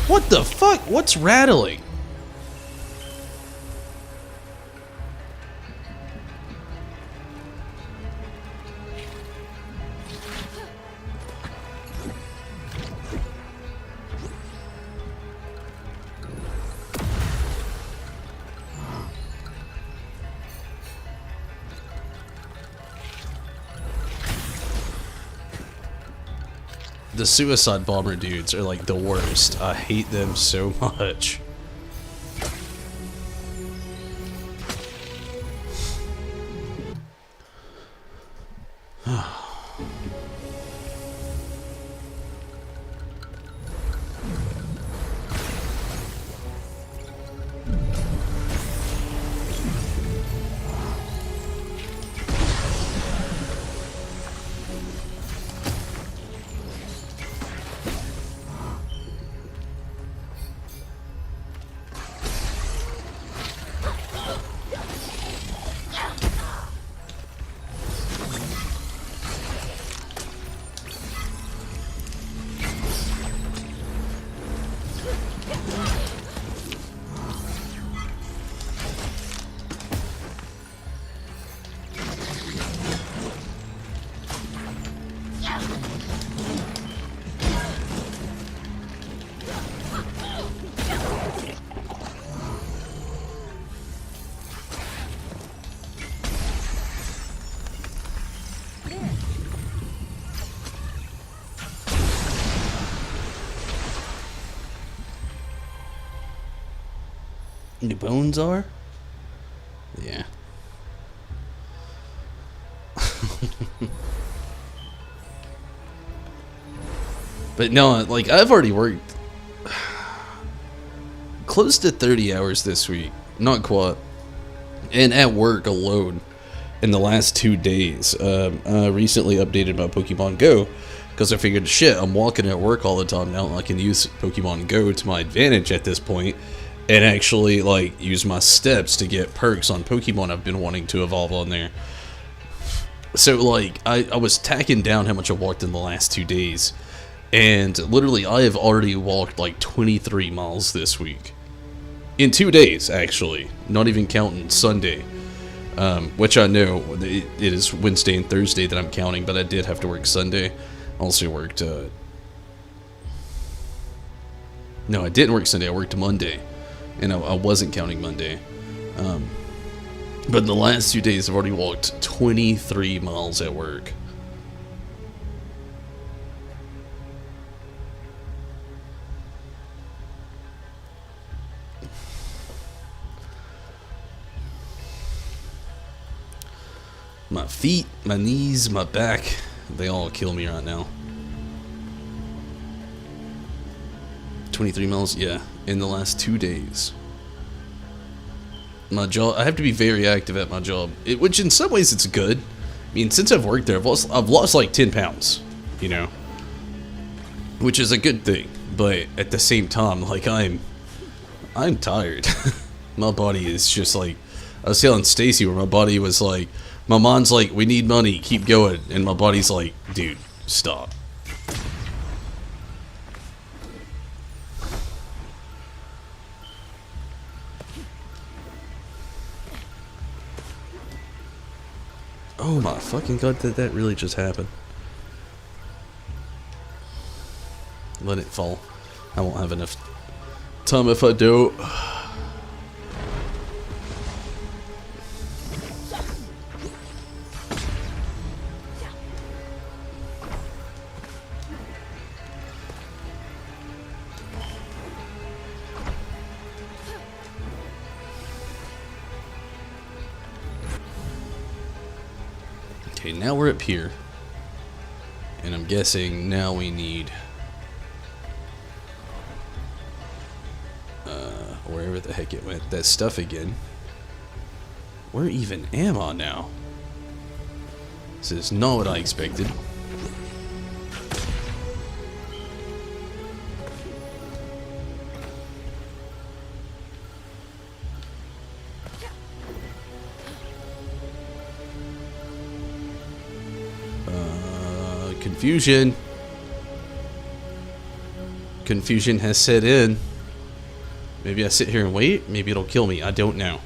What the fuck? What's rattling? The suicide bomber dudes are like the worst. I hate them so much. The bones are? Yeah. But no, like, I've already worked close to 30 hours this week. Not quite. And at work alone in the last 2 days. I recently updated my Pokemon Go because I figured, shit, I'm walking at work all the time now. I can use Pokemon Go to my advantage at this point and actually, like, use my steps to get perks on Pokemon I've been wanting to evolve on there. So, like, I was tacking down how much I walked in the last 2 days. And literally, I have already walked like 23 miles this week. In 2 days, actually. Not even counting Sunday. Which I know it is Wednesday and Thursday that I'm counting, but I did have to work Sunday. Also worked, no, I didn't work Sunday, I worked Monday. And I wasn't counting Monday. But in the last 2 days, I've already walked 23 miles at work. My feet, my knees, my back, they all kill me right now. 23 miles, yeah, in the last 2 days. My job, I have to be very active at my job, which in some ways it's good. I mean, since I've worked there, I've lost like 10 pounds, you know, which is a good thing. But at the same time, like, I'm tired. My body is just like, I was telling Stacy where my body was like, my mind's like, we need money, keep going, and my body's like, dude, stop. Oh my fucking god, did that really just happen? Let it fall. I won't have enough time if I do. Okay, now we're up here. And I'm guessing now we need wherever the heck it went, that stuff again. Where even am I now? This is not what I expected. Confusion. Confusion has set in. Maybe I sit here and wait. Maybe it'll kill me. I don't know.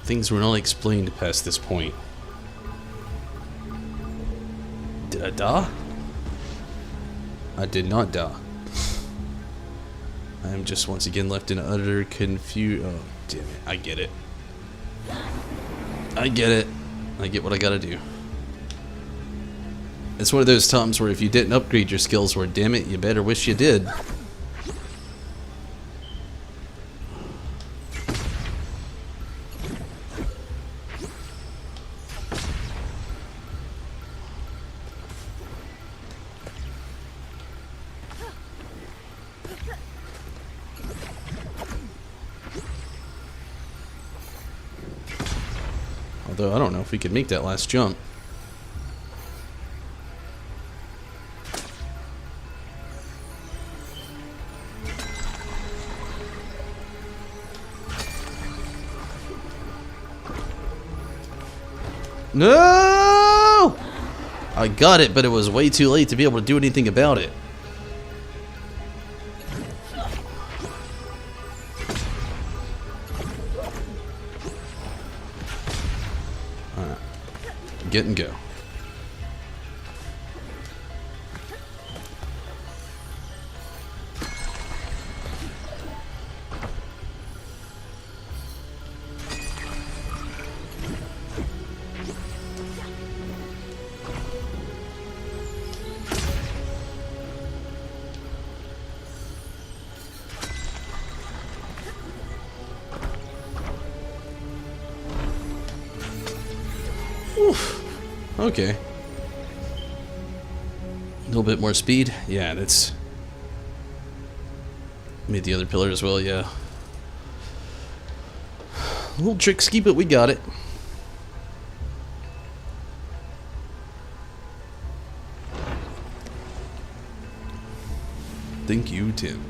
Things were not explained past this point. Did I die? I did not die. I am just once again left in utter confusion. Oh, damn it. I get it. I get it. I get what I gotta do. It's one of those times where if you didn't upgrade your skills, where damn it, you better wish you did. Although I don't know if we could make that last jump. No! I got it, but it was way too late to be able to do anything about it. Alright. Get and go. Okay. A little bit more speed. Yeah, that's... Made the other pillar as well, yeah. A little tricksy, but we got it. Thank you, Tim.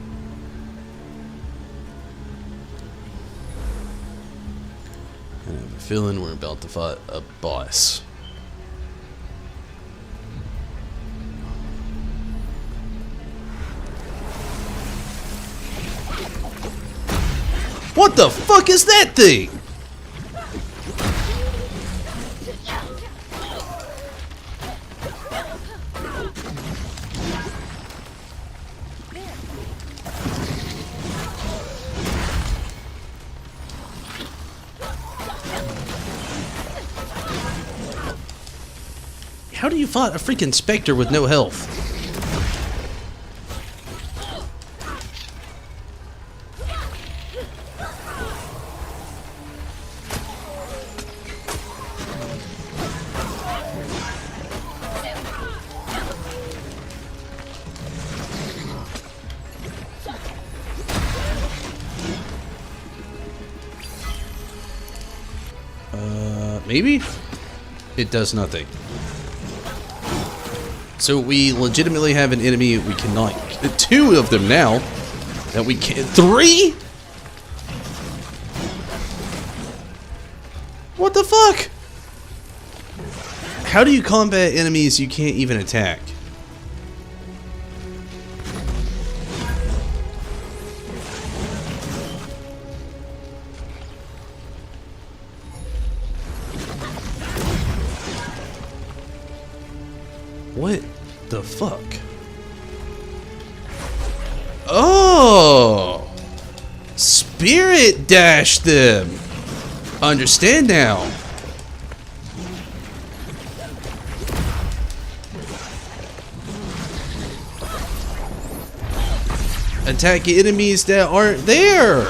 I have a feeling we're about to fight a boss. What the fuck is that thing? How do you fight a freaking specter with no health? Maybe? It does nothing. So we legitimately have an enemy we cannot... Two of them now. That we can't... Three?! What the fuck? How do you combat enemies you can't even attack? What the fuck? Oh! Spirit dash them! Understand now. Attack enemies that aren't there!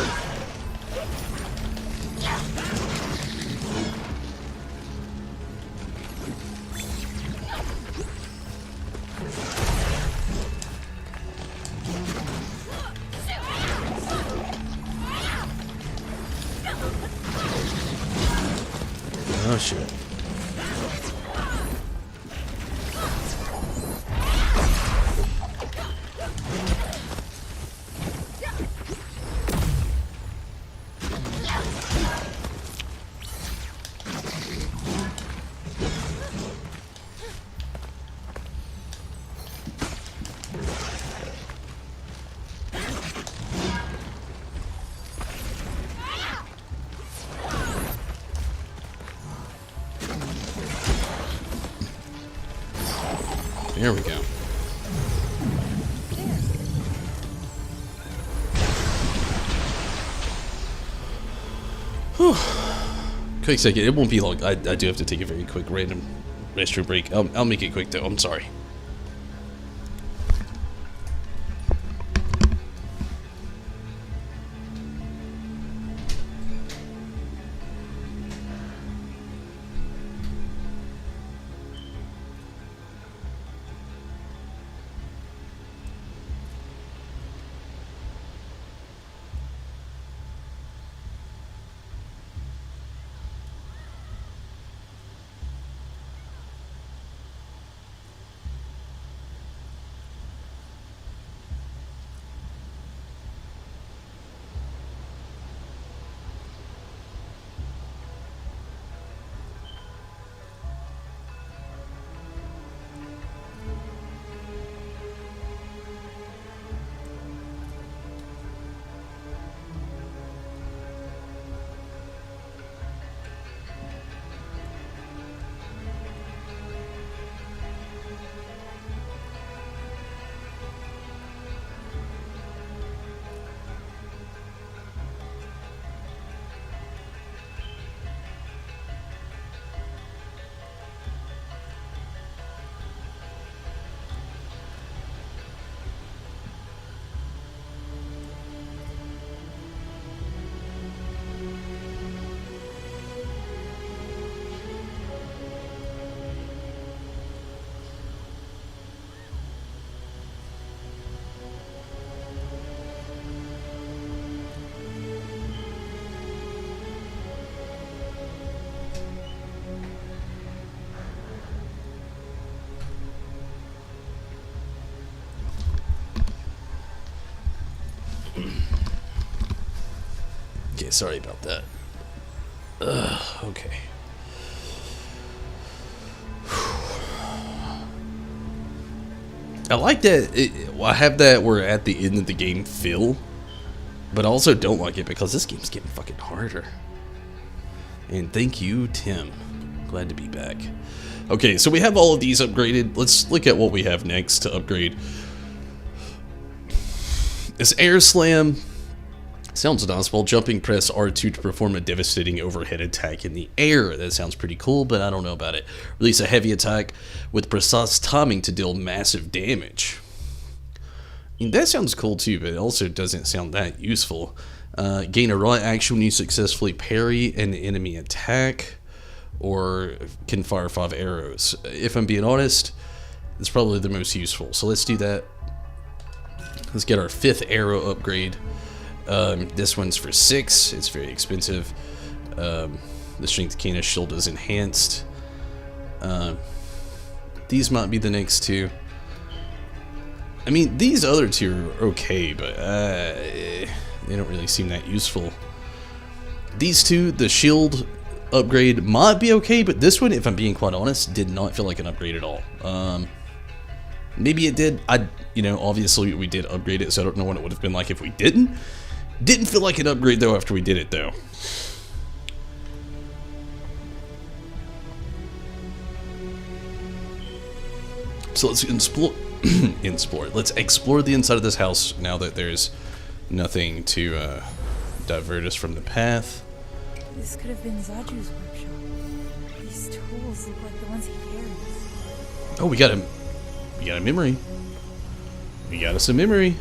Oh shit. Here we go. Whew. Quick second, it won't be long. I do have to take a very quick random restroom break. I'll make it quick though, I'm sorry. sorry about that. Okay. I like that. I have that we're at the end of the game feel, but I also don't like it because this game's getting fucking harder. And thank you, Tim. Glad to be back. Okay, so we have all of these upgraded. Let's look at what we have next to upgrade. This Air Slam sounds nice. While jumping, press R2 to perform a devastating overhead attack in the air. That sounds pretty cool, but I don't know about it. Release a heavy attack with precise timing to deal massive damage. I mean, that sounds cool too, but it also doesn't sound that useful. Gain a right action when you successfully parry an enemy attack, or can fire 5 arrows. If I'm being honest, it's probably the most useful. So let's do that. Let's get our 5th arrow upgrade. This one's for 6. It's very expensive. The strength Kena shield is enhanced. These might be the next 2. I mean, these other 2 are okay, but they don't really seem that useful. These 2, the shield upgrade might be okay, but this one, if I'm being quite honest, did not feel like an upgrade at all. Maybe it did. Obviously we did upgrade it, so I don't know what it would have been like if we didn't. Didn't feel like an upgrade though after we did it though. So let's explore. Let's explore the inside of this house now that there's nothing to divert us from the path. This could have been Zaju's workshop. These tools look like the ones he carries. Oh, we got a memory. We got us a memory.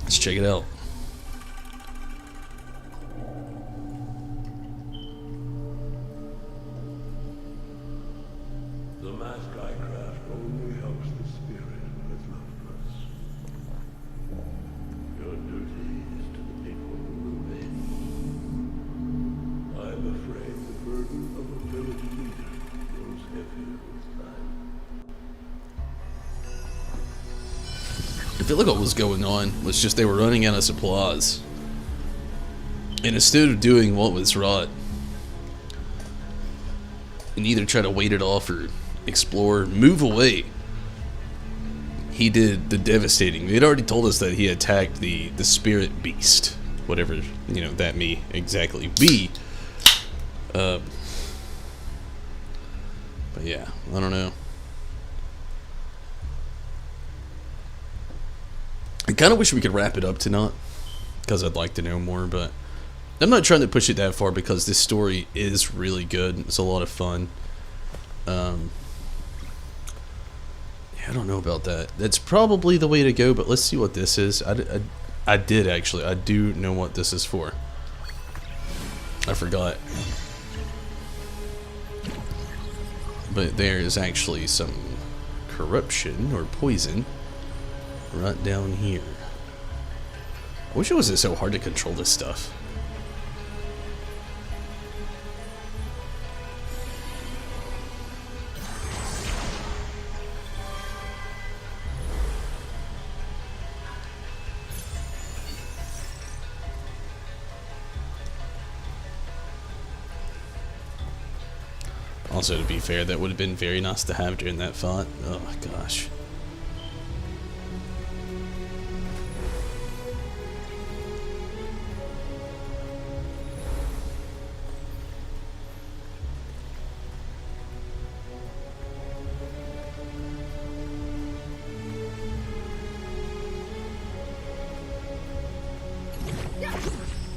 Let's check it out. The mask I craft only helps the spirit when it's left us. Your duty is to the people who remain. I'm afraid the burden of a village leader grows heavier with time. I feel like what was going on was just they were running out of supplies. And instead of doing what was right, and either try to wait it off or explore, move away, he did the devastating. He had already told us that he attacked the spirit beast, whatever that may exactly be. But yeah, I don't know. I kind of wish we could wrap it up tonight, because I'd like to know more, but I'm not trying to push it that far because this story is really good. It's a lot of fun. Yeah, I don't know about that. That's probably the way to go, but let's see what this is. I do know what this is for. I forgot. But there is actually some corruption or poison right down here. I wish it wasn't so hard to control this stuff. Also, to be fair, that would have been very nice to have during that fight. Oh my gosh.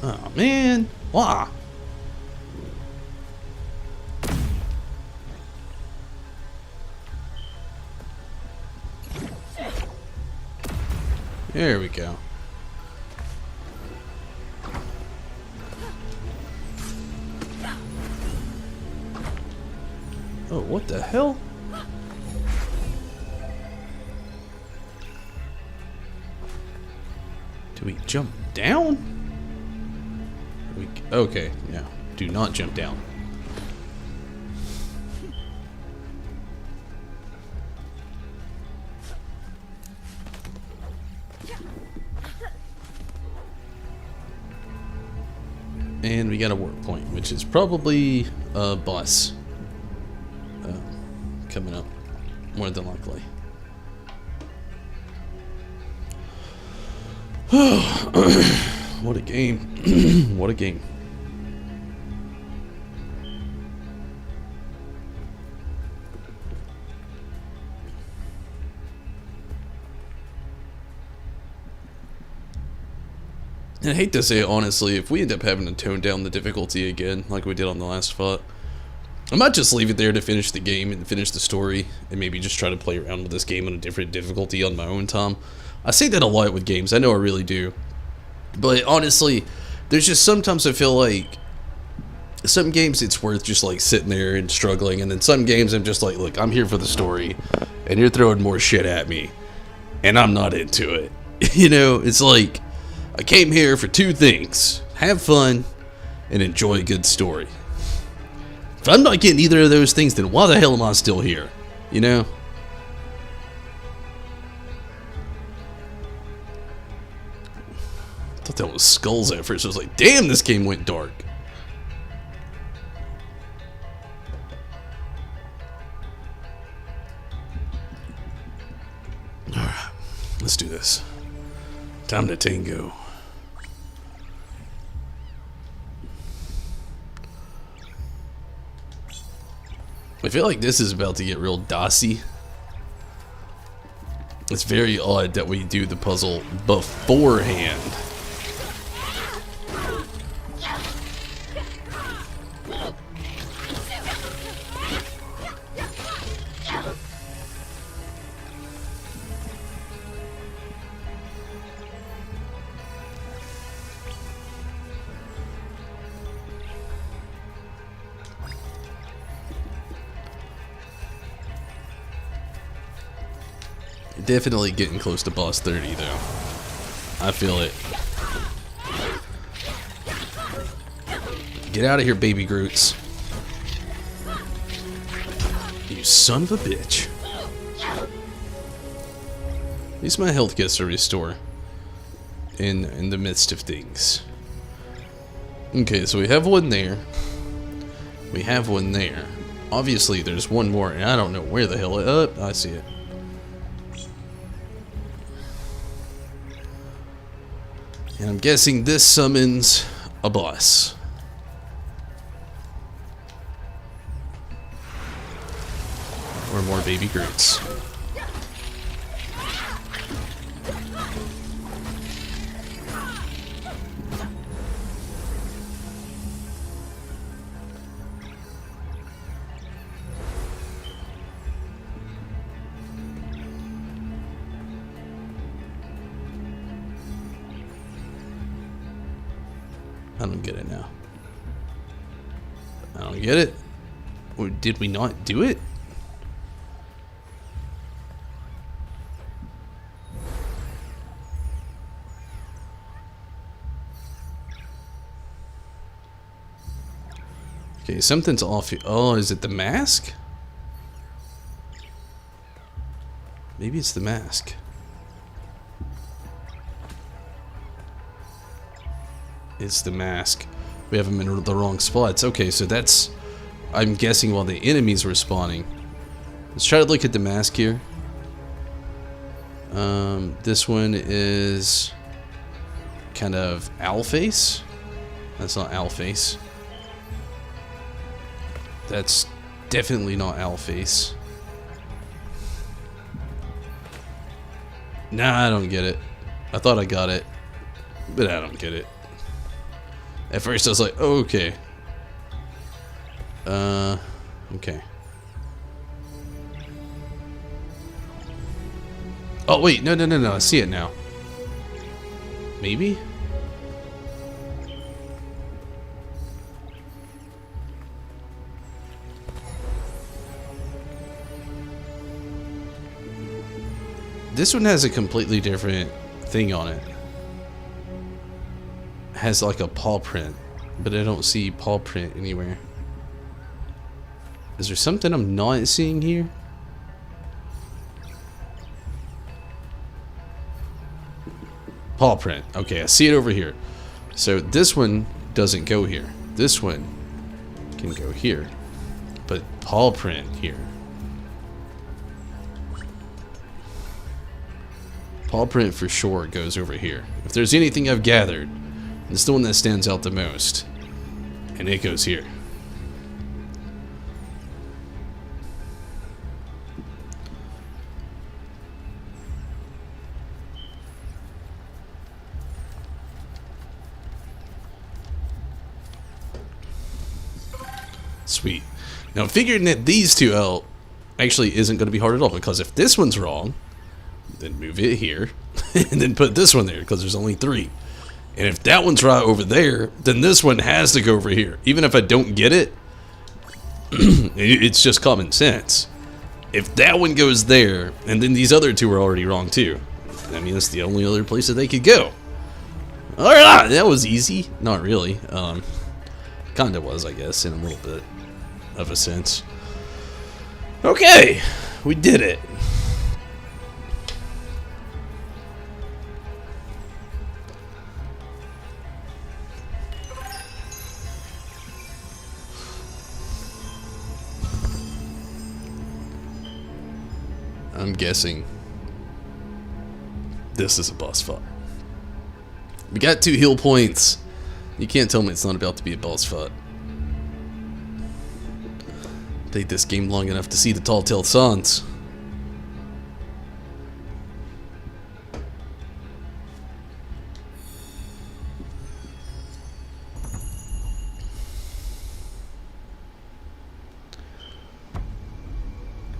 Oh man, why? There we go. Oh, what the hell? Do we jump down? Okay, yeah. Do not jump down. And we got a work point, which is probably a boss coming up, more than likely. What a game. What a game. And I hate to say it, honestly, if we end up having to tone down the difficulty again, like we did on the last fight, I might just leave it there to finish the game and finish the story, and maybe just try to play around with this game on a different difficulty on my own time. I say that a lot with games, I know I really do. But honestly, there's just sometimes I feel like some games it's worth just like sitting there and struggling, and then some games I'm just like, look, I'm here for the story, and you're throwing more shit at me, and I'm not into it. You know, it's like, I came here for two things: have fun and enjoy a good story. If I'm not getting either of those things, then why the hell am I still here? You know? I thought that was skulls at first. I was like, damn, this game went dark. Alright, let's do this. Time to tango. I feel like this is about to get real dicey. It's very odd that we do the puzzle beforehand. Definitely getting close to boss 30 though. I feel it. Get out of here, baby Groots. You son of a bitch. At least my health gets to restore in the midst of things. Okay, so we have one there. We have one there. Obviously there's one more and I don't know where the hell I see it. And I'm guessing this summons a boss. Or more baby Groots. I don't get it now. I don't get it. Or did we not do it? Okay, something's off here. Oh, is it the mask? Maybe it's the mask. It's the mask. We have them in the wrong spots. Okay, so that's, I'm guessing, while the enemies were spawning. Let's try to look at the mask here. This one is kind of owl face. That's not owl face. That's definitely not owl face. Nah, I don't get it. I thought I got it, but I don't get it. At first I was like, oh, okay. Okay. Oh, wait, no, I see it now. Maybe? This one has a completely different thing on it. Has like a paw print, but I don't see paw print anywhere. Is there something I'm not seeing here? Paw print. Okay, I see it over here. So this one doesn't go here. This one can go here. But paw print here. Paw print for sure goes over here. If there's anything I've gathered, it's the one that stands out the most. And it goes here. Sweet. Now figuring that these two out actually isn't going to be hard at all, because if this one's wrong, then move it here, and then put this one there, because there's only 3. And if that one's right over there, then this one has to go over here. Even if I don't get it, it's just common sense. If that one goes there, and then these other 2 are already wrong too, I mean, that's the only other place that they could go. Alright, that was easy. Not really. Kinda was, I guess, in a little bit of a sense. Okay, we did it. I'm guessing this is a boss fight. We got 2 heal points. You can't tell me it's not about to be a boss fight. Played this game long enough to see the Tall Tale Sons.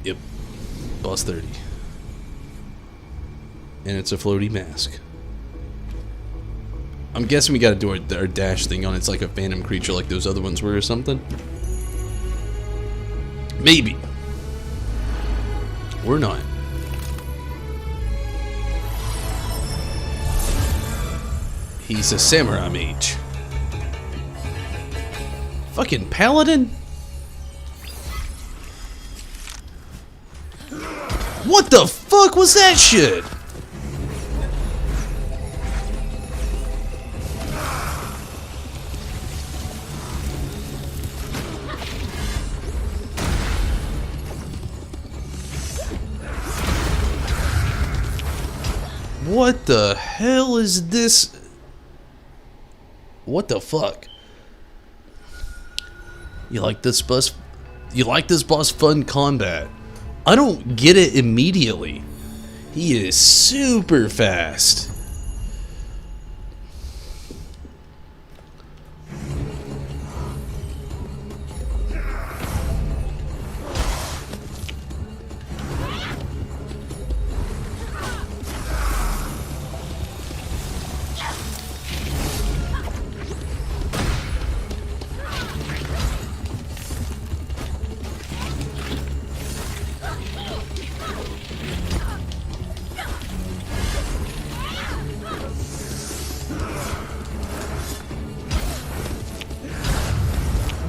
Yep. Boss 30. And it's a floaty mask. I'm guessing we gotta do our dash thing on it's like a phantom creature like those other ones were or something. Maybe. Or not. He's a samurai mage. Fucking paladin? What the fuck was that shit? What the hell is this? What the fuck? You like this boss? You like this boss fun combat? I don't get it immediately. He is super fast.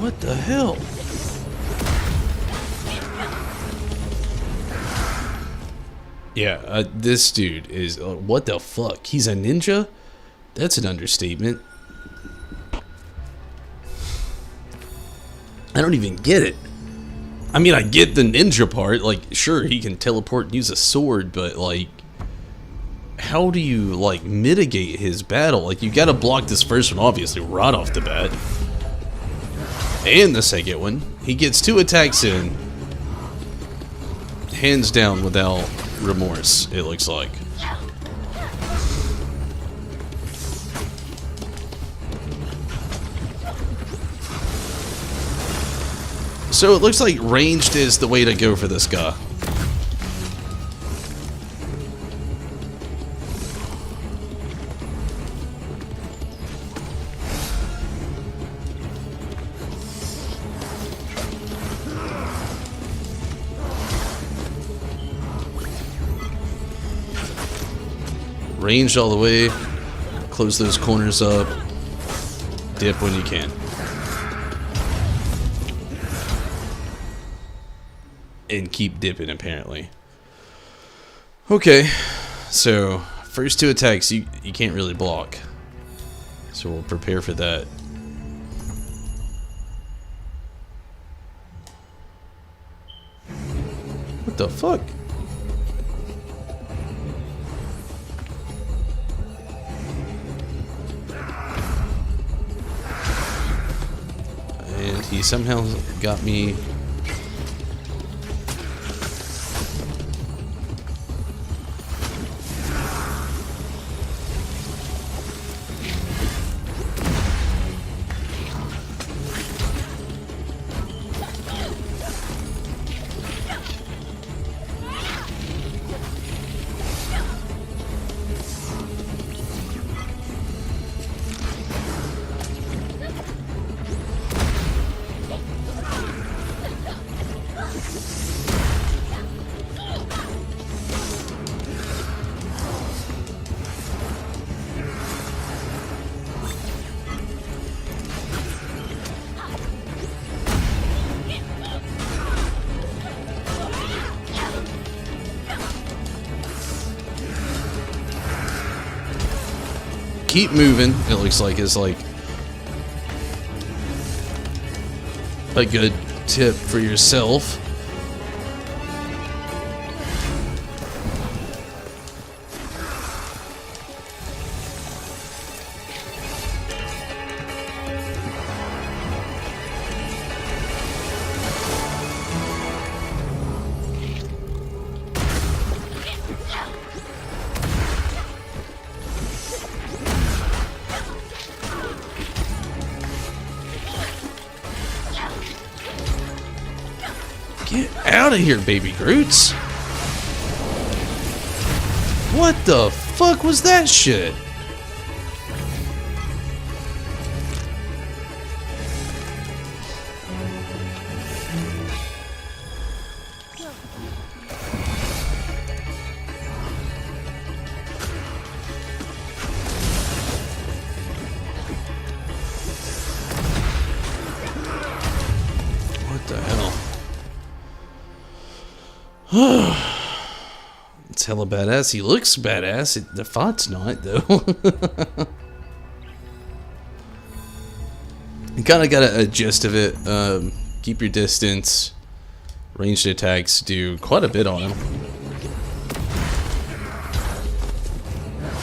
What the hell? Yeah, this dude is... what the fuck? He's a ninja? That's an understatement. I don't even get it. I mean, I get the ninja part. Like, sure, he can teleport and use a sword, but, like... how do you, like, mitigate his battle? Like, you gotta block this first one, obviously, right off the bat. And the second one. He gets 2 attacks in. Hands down without remorse, it looks like. So it looks like ranged is the way to go for this guy. Ranged all the way, close those corners up, dip when you can. And keep dipping, apparently. Okay, so first 2 attacks you can't really block. So we'll prepare for that. What the fuck? And he somehow got me. Keep moving, it looks like, is like a good tip for yourself. Get out of here, baby Groots. What the fuck was that shit? What the hell? It's hella badass. He looks badass. The fight's not, though. You kind of got a gist of it. Keep your distance. Ranged attacks do quite a bit on him.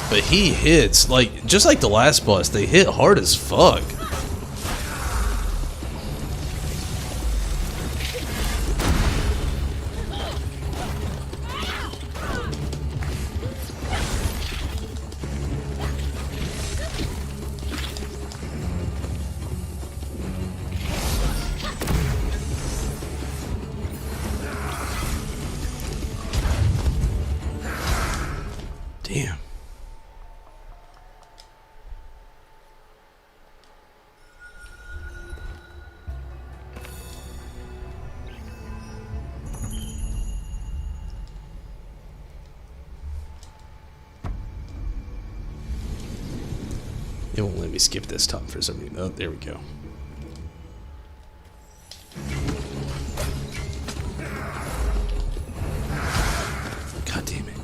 But he hits, like, just like the last boss, they hit hard as fuck. Damn. It won't let me skip this time for some reason. Oh, there we go. God damn it.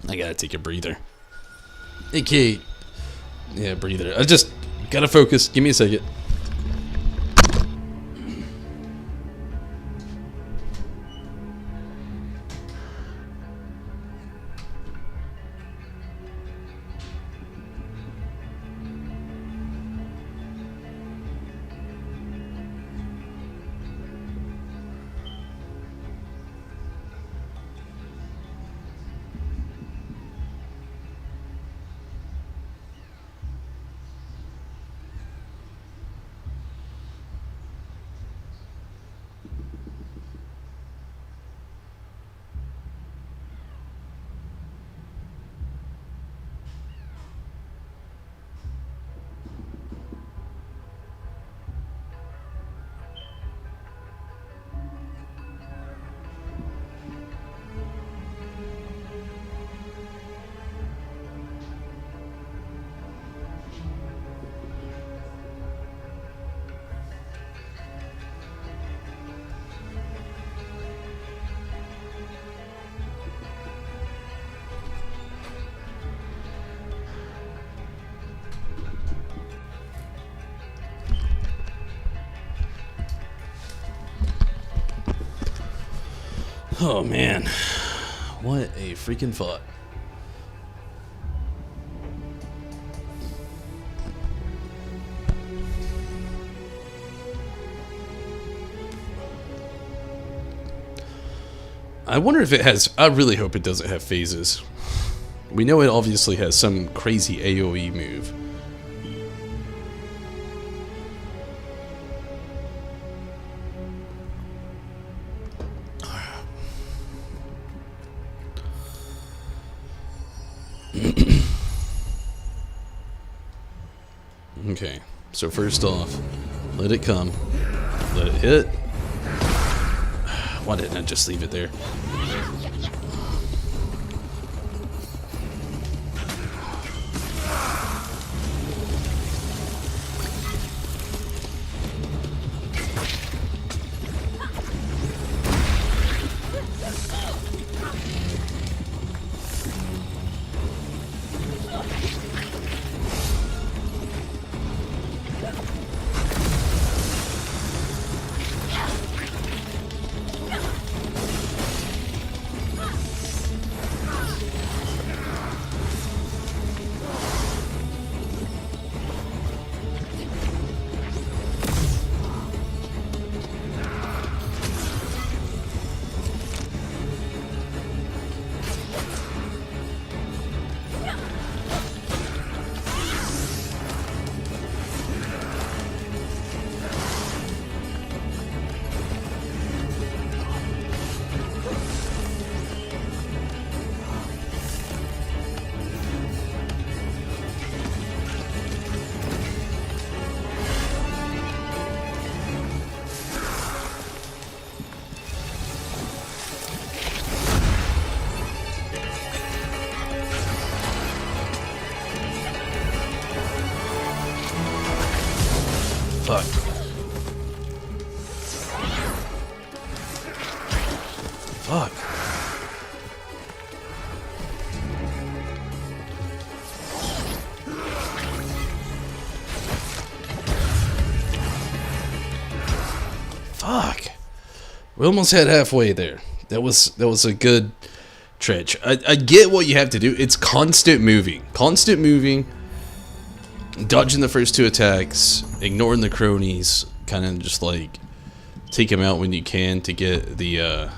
I gotta take a breather. Hey, Kate. Yeah, breather. I just gotta focus. Give me a second. Oh man, what a freaking fight. I wonder if it has, I really hope it doesn't have phases. We know it obviously has some crazy AoE move. Okay, so first off, let it come. Let it hit. Why didn't I just leave it there? Fuck. Fuck. Fuck. We almost had halfway there. That was a good stretch. I get what you have to do. It's constant moving. Constant moving. Dodging the first two attacks, ignoring the cronies, kind of just like take them out when you can to get the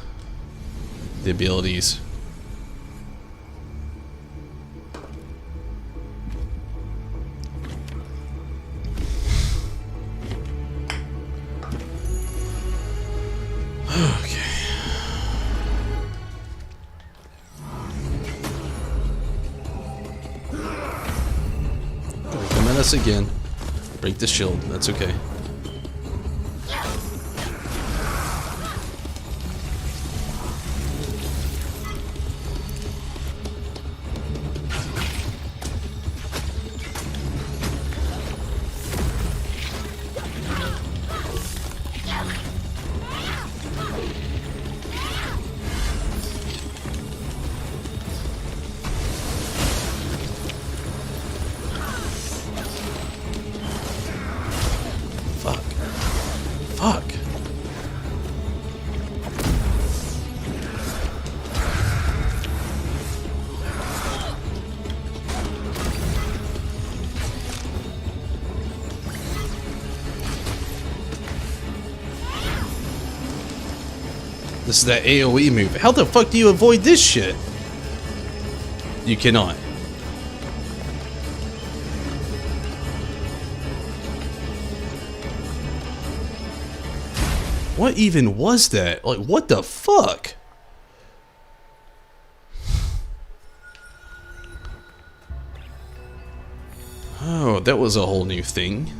abilities. Okay. Come at us again. Break the shield. That's okay. Fuck. This is that AoE move. How the fuck do you avoid this shit? You cannot. What even was that? Like, what the fuck? Oh, that was a whole new thing.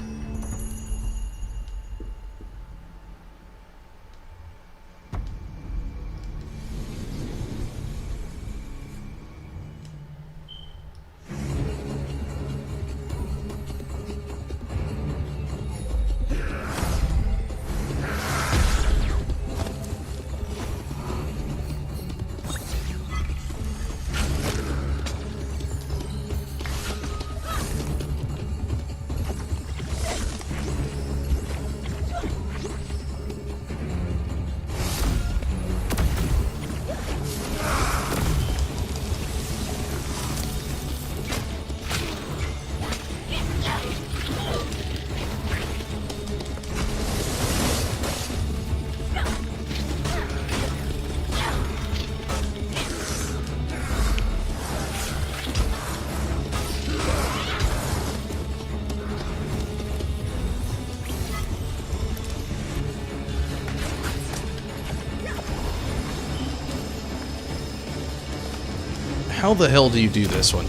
How the hell do you do this one?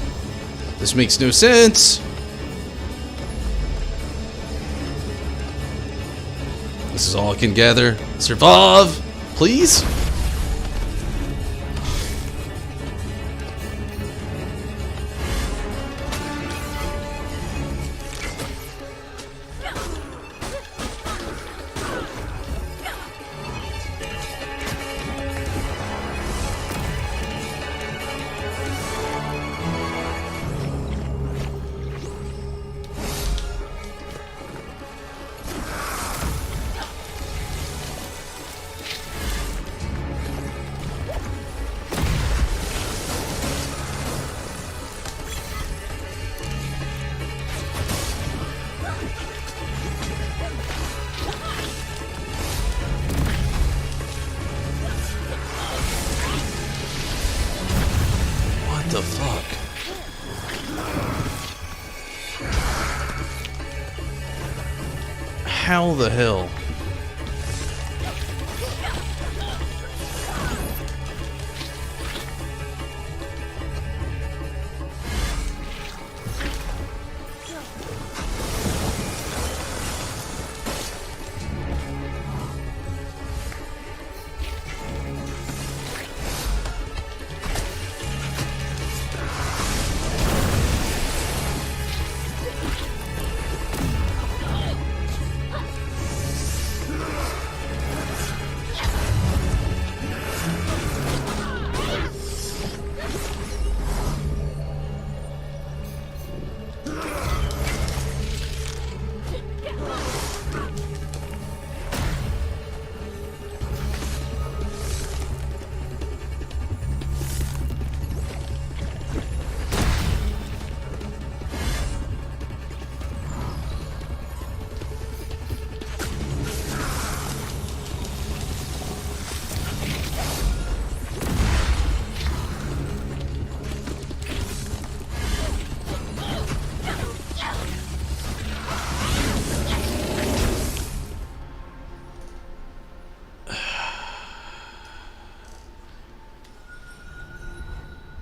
This makes no sense. This is all I can gather. Survive, please. What the fuck? How the hell?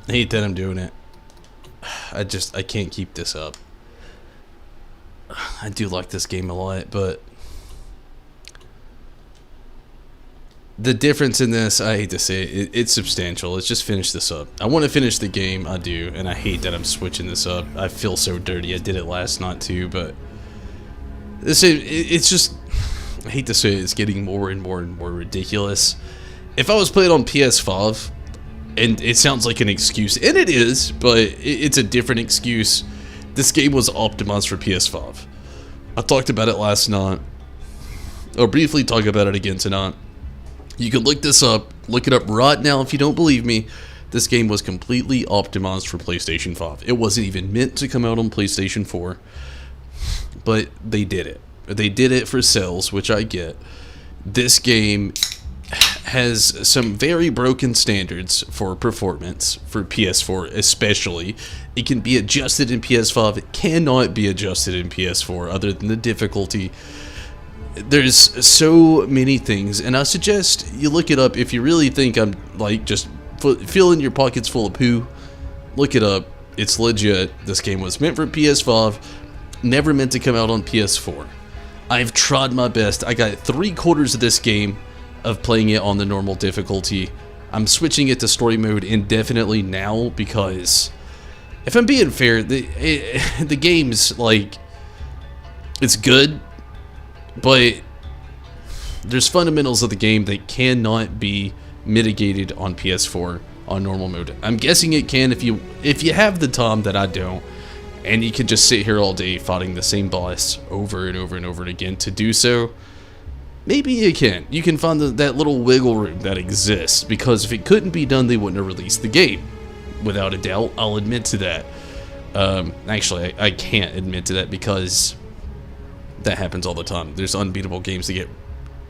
I hate that I'm doing it. I can't keep this up. I do like this game a lot, but the difference in this, I hate to say it, it's substantial. Let's just finish this up. I want to finish the game, I do, and I hate that I'm switching this up. I feel so dirty. I did it last night too, but it's just, I hate to say it, it's getting more and more and more ridiculous. If I was playing on PS5, and it sounds like an excuse, and it is, but it's a different excuse. This game was optimized for PS5. I talked about it last night. I'll briefly talk about it again tonight. You can look this up. Look it up right now if you don't believe me. This game was completely optimized for PlayStation 5. It wasn't even meant to come out on PlayStation 4. But they did it. They did it for sales, which I get. This game has some very broken standards for performance for PS4 especially. It can be adjusted in PS5. It cannot be adjusted in PS4 other than the difficulty. There's so many things, and I suggest you look it up if you really think I'm like just filling your pockets full of poo. Look it up. It's legit. This game was meant for PS5, never meant to come out on PS4. I've tried my best. I got 3/4 of this game of playing it on the normal difficulty. I'm switching it to story mode indefinitely now because, if I'm being fair, the game's like, it's good, but there's fundamentals of the game that cannot be mitigated on PS4 on normal mode. I'm guessing it can if you have the time that I don't, and you can just sit here all day fighting the same boss over and over and over again to do so. Maybe you can. You can find that little wiggle room that exists, because if it couldn't be done, they wouldn't have released the game. Without a doubt, I'll admit to that. Actually, I can't admit to that because that happens all the time. There's unbeatable games that get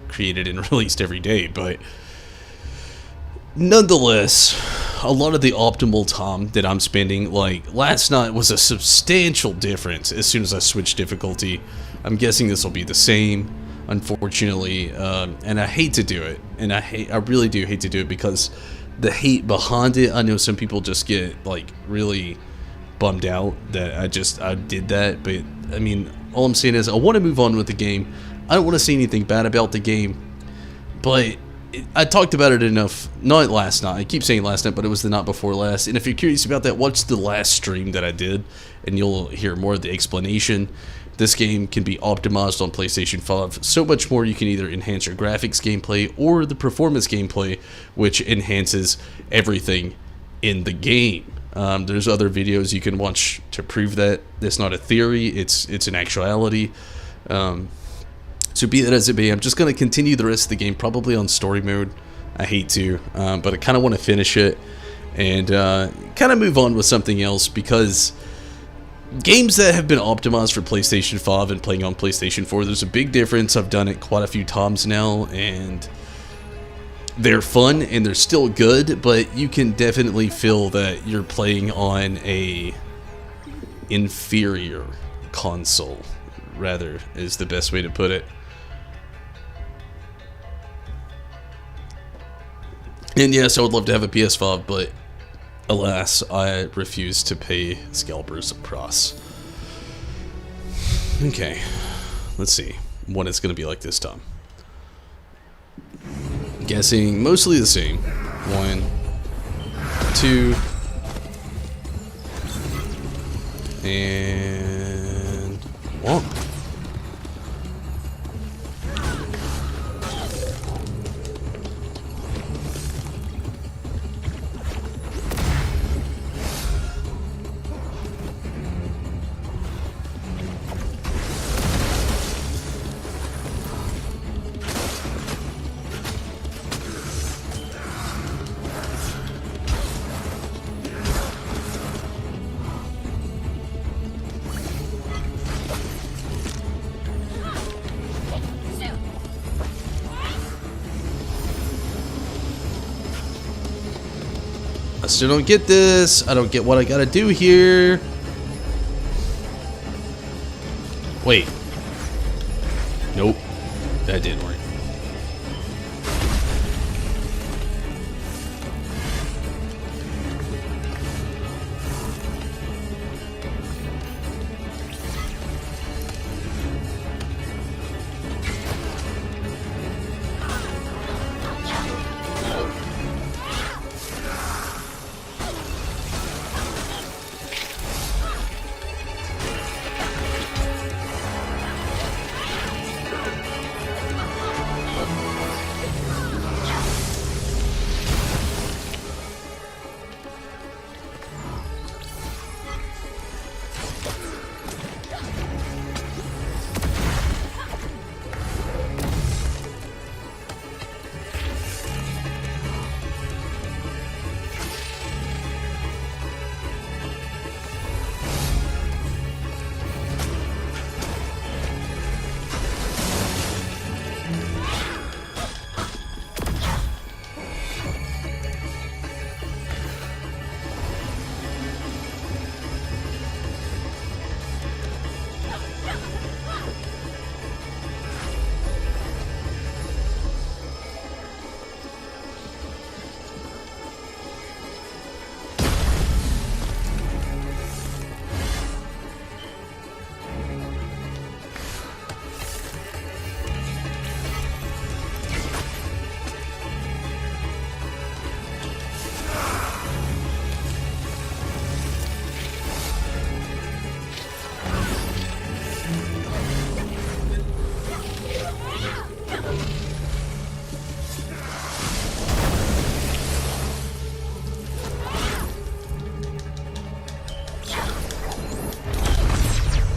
created and released every day, but nonetheless, a lot of the optimal time that I'm spending, like last night, was a substantial difference as soon as I switched difficulty. I'm guessing this will be the same, unfortunately, and I hate to do it, and I really do hate to do it because the hate behind it. I know some people just get like really bummed out that I did that, but I mean, all I'm saying is I want to move on with the game. I don't want to say anything bad about the game, but I talked about it enough, not last night, I keep saying last night, but it was the night before last, and if you're curious about that, watch the last stream that I did, and you'll hear more of the explanation. This game can be optimized on PlayStation 5 so much more. You can either enhance your graphics gameplay or the performance gameplay, which enhances everything in the game. There's other videos you can watch to prove that. It's not a theory, it's an actuality. So be that as it may, I'm just going to continue the rest of the game, probably on story mode. I hate to, but I kind of want to finish it and kind of move on with something else, because games that have been optimized for PlayStation 5 and playing on PlayStation 4, there's a big difference. I've done it quite a few times now, and they're fun and they're still good, but you can definitely feel that you're playing on a inferior console, rather, is the best way to put it. And yes, I would love to have a PS5, but alas, I refuse to pay scalpers a price. Okay, let's see what it's going to be like this time. Guessing mostly the same. 1, 2, and 1. I still don't get this. I don't get what I gotta do here. Wait. Nope. That didn't work.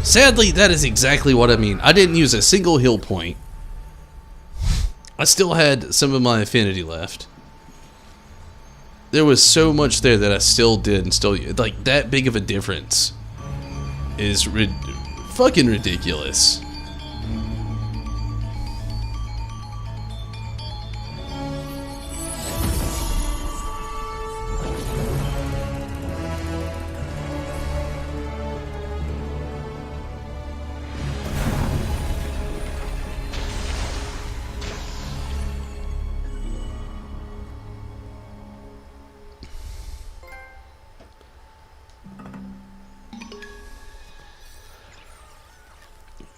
Sadly, that is exactly what I mean. I didn't use a single heal point. I still had some of my affinity left. There was so much there that I still did, and still, like, that big of a difference is fucking ridiculous.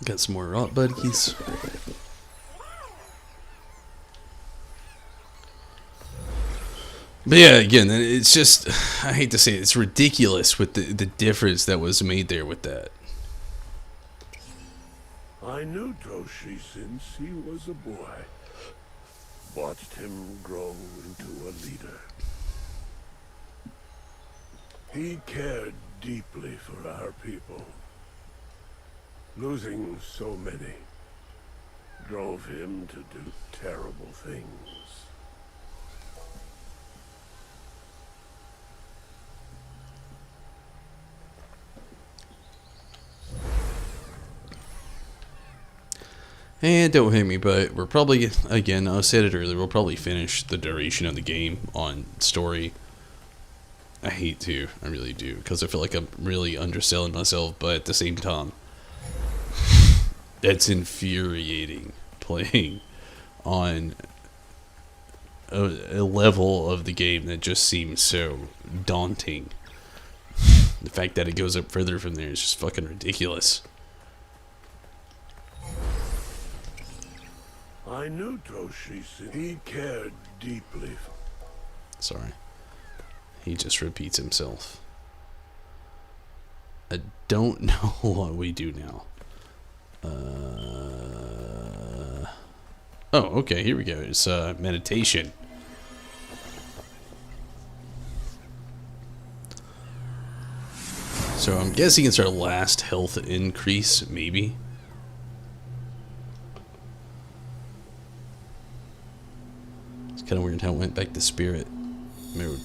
Got some more rot buddies. But yeah, again, it's just, I hate to say it, it's ridiculous with the difference that was made there with that. I knew Toshi since he was a boy. Watched him grow into a leader. He cared deeply for our people. Losing so many drove him to do terrible things. And don't hate me, but we're probably, again, I said it earlier, we'll probably finish the duration of the game on story. I hate to, I really do, because I feel like I'm really underselling myself, but at the same time, it's infuriating playing on a level of the game that just seems so daunting. The fact that it goes up further from there is just fucking ridiculous. I knew Toshi since he cared deeply. Sorry. He just repeats himself. I don't know what we do now. Oh, okay, here we go. It's meditation. So I'm guessing it's our last health increase, maybe. It's kind of weird how it went back to spirit mode.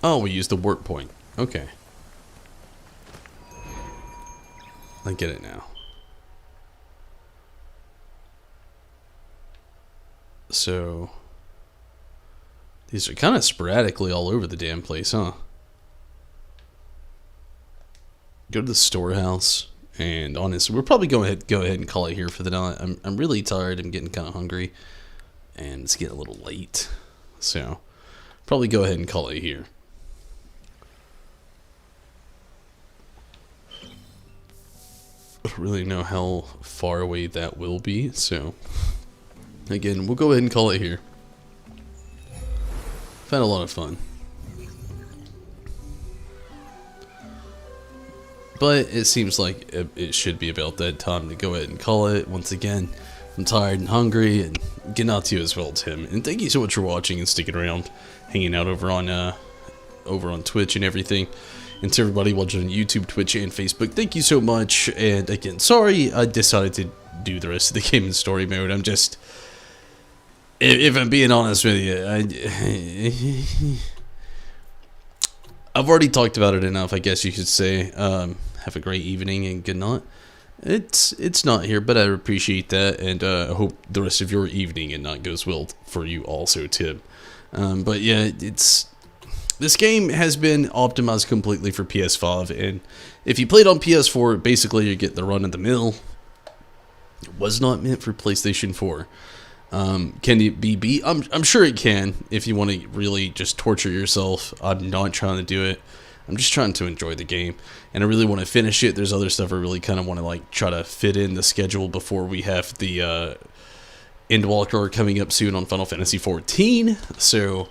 Oh, we used the work point. Okay. I get it now. So, these are kind of sporadically all over the damn place, huh? Go to the storehouse, and honestly, we're probably go ahead and call it here for the night. I'm really tired. I'm getting kind of hungry, and it's getting a little late. So, probably go ahead and call it here. I don't really know how far away that will be, so again, we'll go ahead and call it here. I've had a lot of fun. But it seems like it should be about that time to go ahead and call it. Once again, I'm tired and hungry, and getting out to you as well, Tim. And thank you so much for watching and sticking around, hanging out over on Twitch and everything. And to everybody watching on YouTube, Twitch, and Facebook, thank you so much. And again, sorry I decided to do the rest of the game in story mode. I'm just, if I'm being honest with you, I've already talked about it enough, I guess you could say. Have a great evening and good night. It's not here, but I appreciate that, and I hope the rest of your evening and night goes well for you also, Tim. But yeah, this game has been optimized completely for PS5, and if you played on PS4, basically you get the run-of-the-mill. It was not meant for PlayStation 4. Can it be beat? I'm sure it can, if you want to really just torture yourself. I'm not trying to do it. I'm just trying to enjoy the game, and I really want to finish it. There's other stuff I really kind of want to like try to fit in the schedule before we have the Endwalker coming up soon on Final Fantasy XIV, so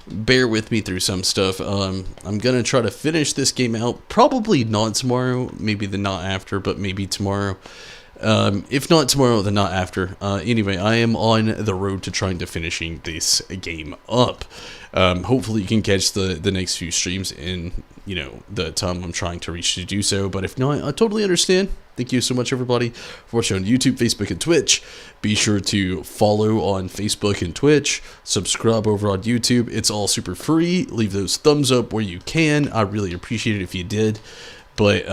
bear with me through some stuff. I'm gonna try to finish this game out, probably not tomorrow, maybe the night after, but maybe tomorrow. If not tomorrow, then not after. Anyway, I am on the road to trying to finishing this game up. Hopefully you can catch the next few streams in, you know, the time I'm trying to reach to do so, but if not, I totally understand. Thank you so much, everybody, for watching on YouTube, Facebook, and Twitch. Be sure to follow on Facebook and Twitch. Subscribe over on YouTube. It's all super free. Leave those thumbs up where you can. I really appreciate it if you did. But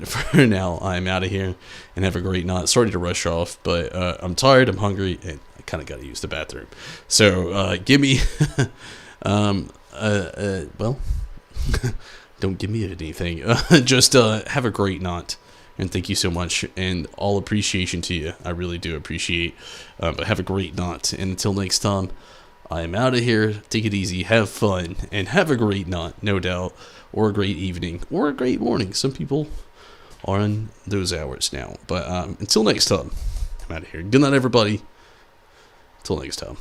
for now, I'm out of here, and have a great night. Sorry to rush off, but I'm tired, I'm hungry, and I kind of got to use the bathroom. So give me, well, don't give me anything. Just have a great night. And thank you so much, and all appreciation to you. I really do appreciate. But have a great night, and until next time, I am out of here. Take it easy, have fun, and have a great night, no doubt, or a great evening, or a great morning. Some people are in those hours now. But until next time, I'm out of here. Good night, everybody. Until next time.